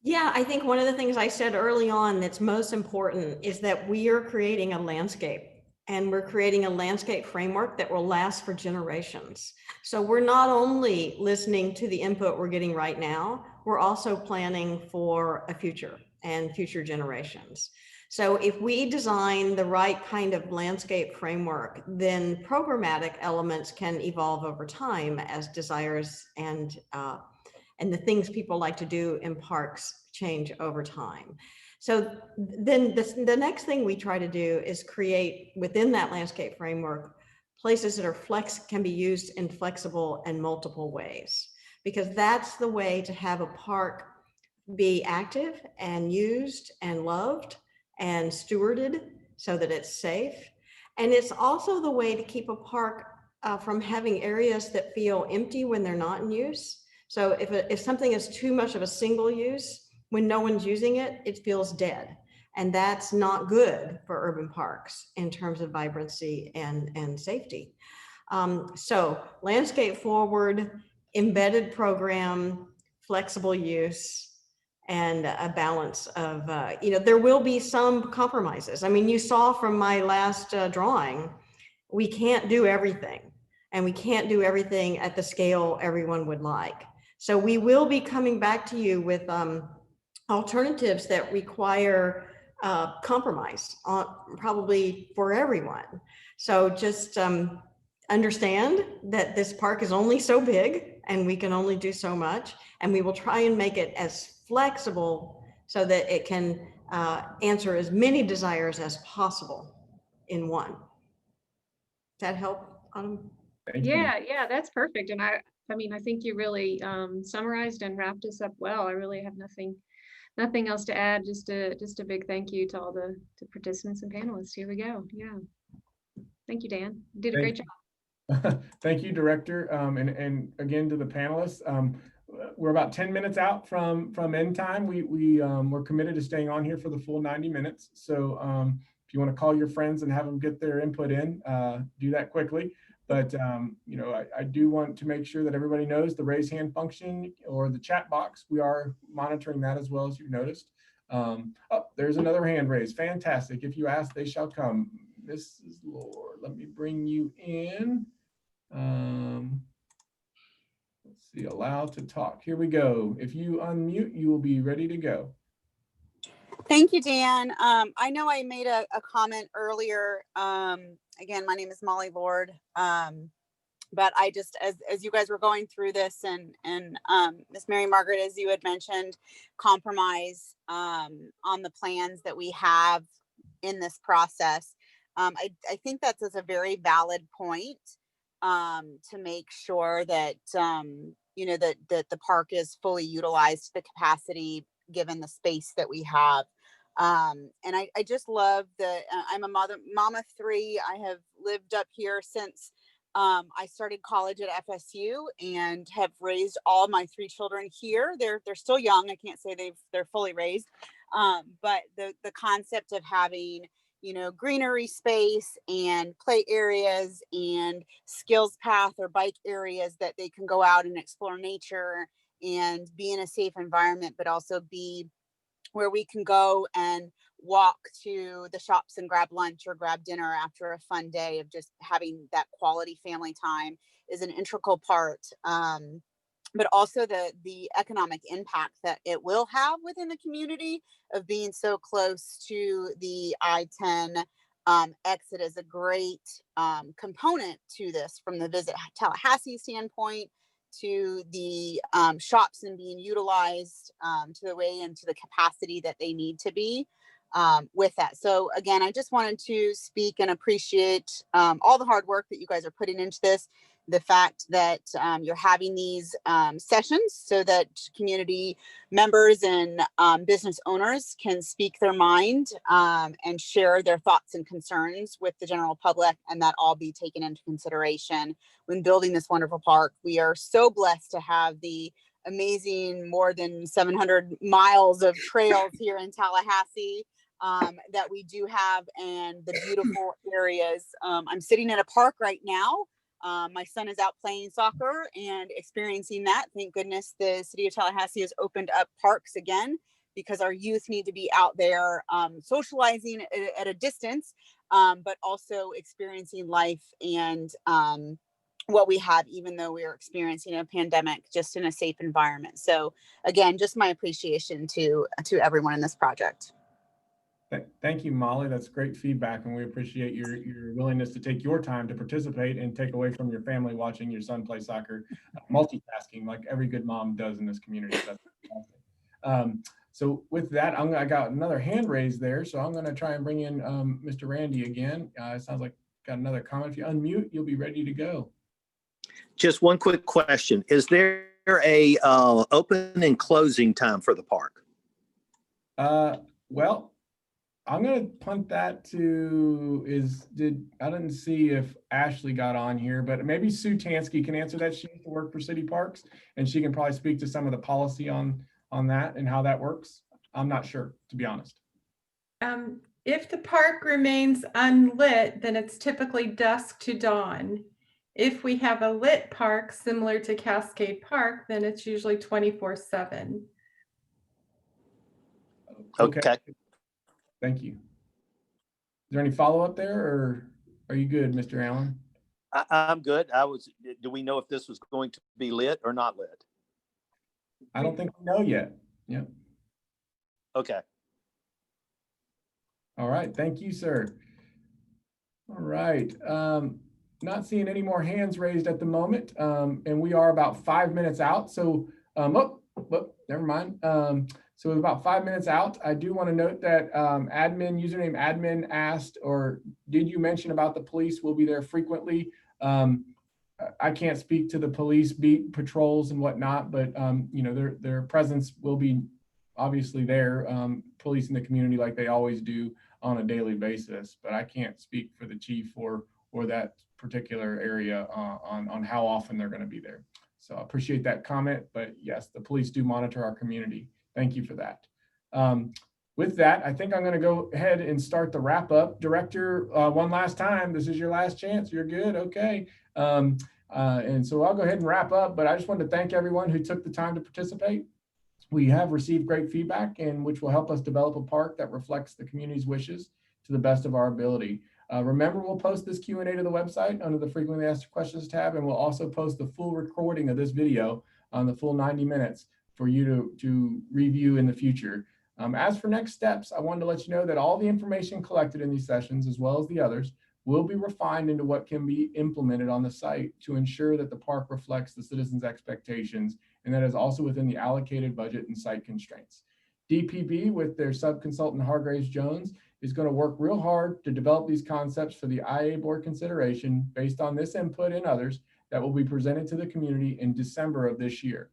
Yeah, I think one of the things I said early on that's most important is that we are creating a landscape, and we're creating a landscape framework that will last for generations. So we're not only listening to the input we're getting right now, we're also planning for a future and future generations. So if we design the right kind of landscape framework, then programmatic elements can evolve over time as desires and the things people like to do in parks change over time. So then the next thing we try to do is create within that landscape framework places that are can be used in flexible and multiple ways, because that's the way to have a park be active and used and loved and stewarded so that it's safe. And it's also the way to keep a park from having areas that feel empty when they're not in use. So if something is too much of a single use, when no one's using it, it feels dead. And that's not good for urban parks in terms of vibrancy and safety. So landscape forward, embedded program, flexible use, and a balance of, there will be some compromises. I mean, you saw from my last drawing, we can't do everything, and we can't do everything at the scale everyone would like. So we will be coming back to you with alternatives that require compromise, probably for everyone. So just understand that this park is only so big and we can only do so much, and we will try and make it as flexible so that it can answer as many desires as possible in one. Does that help, Autumn? Yeah, that's perfect. And I mean, I think you really summarized and wrapped us up well. I really have nothing else to add. Just a big thank you to all the participants and panelists. Here we go. Yeah. Thank you, Dan. You did a great job. Thank you, Director. And again, to the panelists. We're about 10 minutes out from end time. We're committed to staying on here for the full 90 minutes. So if you want to call your friends and have them get their input in, do that quickly. But I do want to make sure that everybody knows the raise hand function or the chat box. We are monitoring that as well, as you've noticed. Oh, there's another hand raised. Fantastic. If you ask, they shall come. Mrs. Lord, let me bring you in. Let's see, allow to talk. Here we go. If you unmute, you will be ready to go. Thank you, Dan. I know I made a comment earlier. Again, my name is Molly Lord. But I just, as you guys were going through this and Miss Mary Margaret, as you had mentioned, compromise on the plans that we have in this process. I think that's a very valid point to make sure that, that the park is fully utilized to the capacity given the space that we have. And I just love I'm a mom of three. I have lived up here since I started college at FSU and have raised all my three children here. They're still young. I can't say they're fully raised. But the concept of having, greenery space and play areas and skills path or bike areas that they can go out and explore nature and be in a safe environment, but also be where we can go and walk to the shops and grab lunch or grab dinner after a fun day of just having that quality family time is an integral part. But also the economic impact that it will have within the community of being so close to the I-10 exit is a great component to this, from the Visit Tallahassee standpoint to the shops and being utilized to the way and to the capacity that they need to be with that. So again, I just wanted to speak and appreciate all the hard work that you guys are putting into this. The fact that you're having these sessions so that community members and business owners can speak their mind and share their thoughts and concerns with the general public, and that all be taken into consideration when building this wonderful park. We are so blessed to have the amazing more than 700 miles of trails here in Tallahassee that we do have, and the beautiful areas. I'm sitting in a park right now. My son is out playing soccer and experiencing that. Thank goodness the city of Tallahassee has opened up parks again. because our youth need to be out there socializing at a distance, but also experiencing life and what we have, even though we are experiencing a pandemic, just in a safe environment. So again, just my appreciation to everyone in this project. Thank you, Molly. That's great feedback, and we appreciate your willingness to take your time to participate and take away from your family watching your son play soccer, multitasking like every good mom does in this community. That's fantastic. So with that, I got another hand raised there, so I'm going to try and bring in Mr. Randy again. It sounds like got another comment. If you unmute, you'll be ready to go. Just one quick question. Is there a open and closing time for the park? Well, I'm going to punt that to I didn't see if Ashley got on here, but maybe Sue Tansky can answer that. She used to work for City Parks, and she can probably speak to some of the policy on that and how that works. I'm not sure, to be honest. If the park remains unlit, then it's typically dusk to dawn. If we have a lit park similar to Cascade Park, then it's usually 24/7. Okay. Thank you. Is there any follow-up there, or are you good, Mr. Allen? I'm good. Do we know if this was going to be lit or not lit? I don't think we know yet. Yep. Okay. All right. Thank you, sir. All right. Not seeing any more hands raised at the moment. And we are about 5 minutes out. So, never mind. So with about 5 minutes out, I do want to note that username admin asked, or did you mention about the police will be there frequently? I can't speak to the police beat patrols and whatnot, but their presence will be obviously there, policing the community like they always do on a daily basis. But I can't speak for the chief or that particular area on how often they're going to be there. So I appreciate that comment, but yes, the police do monitor our community. Thank you for that. With that, I think I'm going to go ahead and start the wrap up. Director, one last time, this is your last chance. You're good. Okay. And so I'll go ahead and wrap up, but I just wanted to thank everyone who took the time to participate. We have received great feedback, and which will help us develop a park that reflects the community's wishes to the best of our ability. Remember, we'll post this Q&A to the website under the frequently asked questions tab, and we'll also post the full recording of this video on the full 90 minutes for you to review in the future. As for next steps, I wanted to let you know that all the information collected in these sessions, as well as the others, will be refined into what can be implemented on the site to ensure that the park reflects the citizens' expectations, and that is also within the allocated budget and site constraints. DPB, with their sub-consultant Hargraves Jones, is going to work real hard to develop these concepts for the IA board consideration based on this input and others that will be presented to the community in December of this year.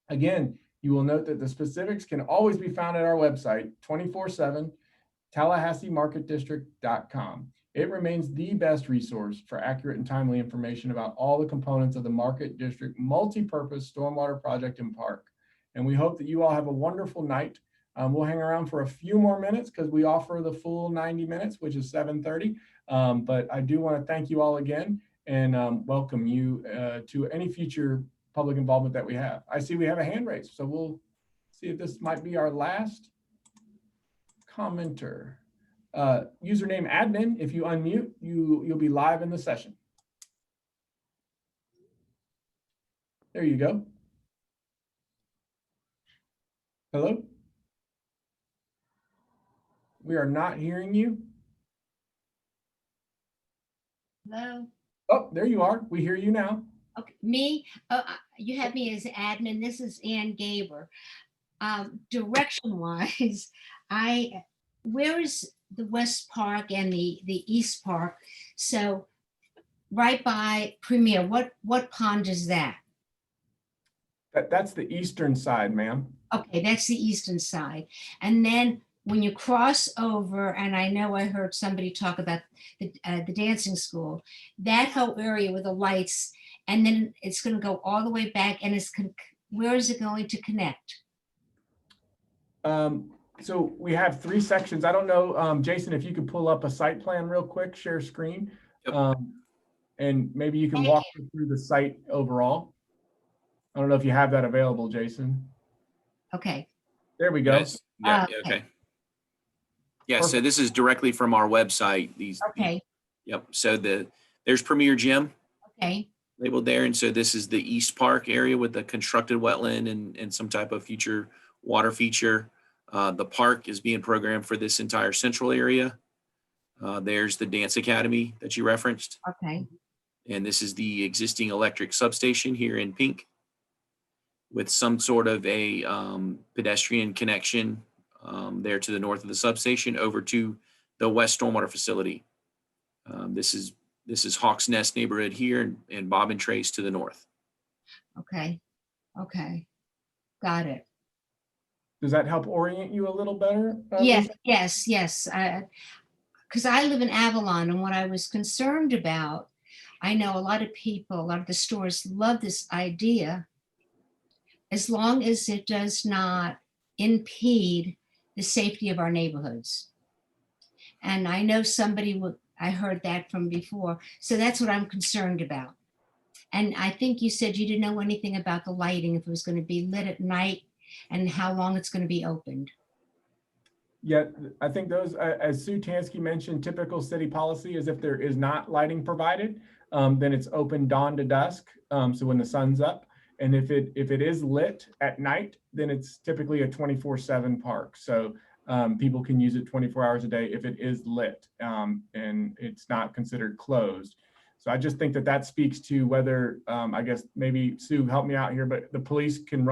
Again, you will note that the specifics can always be found at our website, 24/7, TallahasseeMarketDistrict.com. It remains the best resource for accurate and timely information about all the components of the Market District multi-purpose stormwater project and park. And we hope that you all have a wonderful night. We'll hang around for a few more minutes because we offer the full 90 minutes, which is 7:30. But I do want to thank you all again and welcome you to any future public involvement that we have. I see we have a hand raised, so we'll see if this might be our last commenter. Username admin, if you unmute, you'll be live in the session. There you go. Hello? We are not hearing you. Hello. Oh, there you are. We hear you now. Okay, me. You have me as admin. This is Ann Gaber. Direction-wise, where is the West Park and the East Park? So, right by Premier. What pond is that? That's the eastern side, ma'am. Okay, that's the eastern side, and then when you cross over, and I know I heard somebody talk about the dancing school, that whole area with the lights, and then it's going to go all the way back, and where is it going to connect? So we have 3 sections. I don't know, Jason, if you could pull up a site plan real quick, share screen, and maybe you can walk through the site overall. I don't know if you have that available, Jason. Okay. There we go. Yes. Yeah, Okay. okay. Yeah, so this is directly from our website. Okay, Yep. So there's Premier Gym okay, labeled there. And so this is the East Park area with the constructed wetland and some type of future water feature. The park is being programmed for this entire central area. There's the Dance Academy that you referenced. okay, And this is the existing electric substation here in pink with some sort of a pedestrian connection there to the north of the substation over to the west stormwater facility. This is Hawks Nest neighborhood here and Bob and Trace to the north. okay, okay. Got it. Does that help orient you a little better? Yes, Lisa? yes. Because I live in Avalon, and what I was concerned about, I know a lot of people, a lot of the stores love this idea, as long as it does not impede the safety of our neighborhoods. And I know I heard that from before, so that's what I'm concerned about. And I think you said you didn't know anything about the lighting, if it was going to be lit at night and how long it's going to be opened. Yeah, I think those, as Sue Tansky mentioned, typical city policy is if there is not lighting provided, then it's open dawn to dusk. So when the sun's up, and if it is lit at night, then it's typically a 24/7 park. So people can use it 24 hours a day if it is lit, and it's not considered closed. So I just think that speaks to whether, I guess maybe Sue, help me out here, but the police can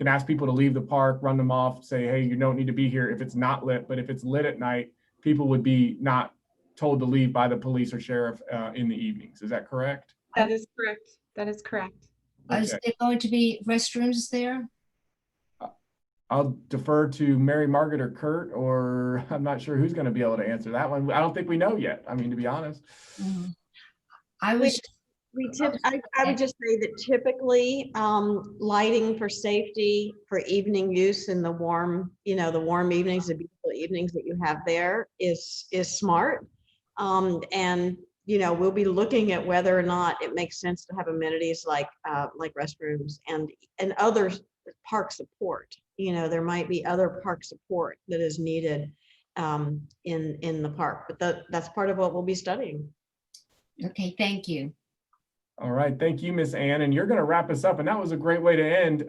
ask people to leave the park, run them off, say, hey, you don't need to be here if it's not lit. But if it's lit at night, people would be not told to leave by the police or sheriff in the evenings. Is that correct? That is correct. That is correct. Is there going to be restrooms there? I'll defer to Mary Margaret or Kurt, or I'm not sure who's going to be able to answer that one. I don't think we know yet. I mean, to be honest. I was. I would just say that typically lighting for safety for evening use in the warm evenings, the beautiful evenings that you have there is smart. And we'll be looking at whether or not it makes sense to have amenities like restrooms and other park support. There might be other park support that is needed in the park, but that's part of what we'll be studying. Okay, thank you. All right, thank you, Miss Ann, and you're going to wrap us up, and that was a great way to end.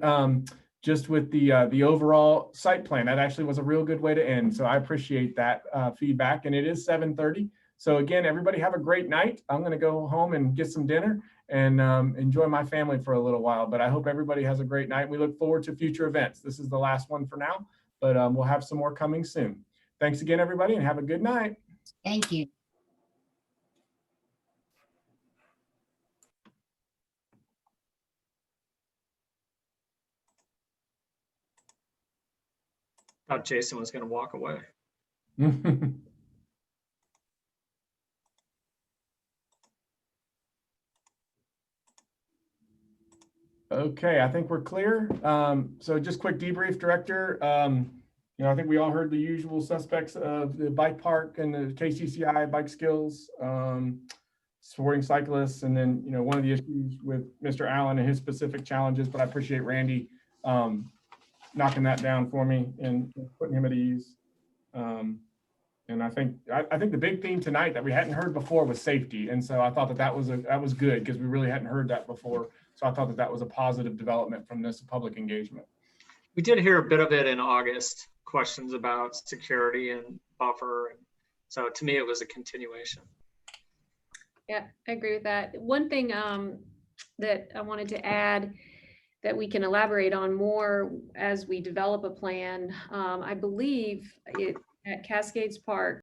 Just with the overall site plan, that actually was a real good way to end. So I appreciate that feedback, and it is 7:30. So again, everybody have a great night. I'm going to go home and get some dinner and enjoy my family for a little while. But I hope everybody has a great night. We look forward to future events. This is the last one for now, but we'll have some more coming soon. Thanks again, everybody, and have a good night. Thank you. Thought Jason was going to walk away. Okay, I think we're clear. So just quick debrief, Director. I think we all heard the usual suspects of the bike park and the KCCI bike skills, supporting cyclists, and then one of the issues with Mr. Allen and his specific challenges. But I appreciate Randy knocking that down for me and putting him at ease. And I think the big theme tonight that we hadn't heard before was safety, and so I thought that was good because we really hadn't heard that before. So I thought that was a positive development from this public engagement. We did hear a bit of it in August, questions about security and buffer. And so to me, it was a continuation. Yeah, I agree with that. One thing that I wanted to add that we can elaborate on more as we develop a plan, I believe at Cascades Park,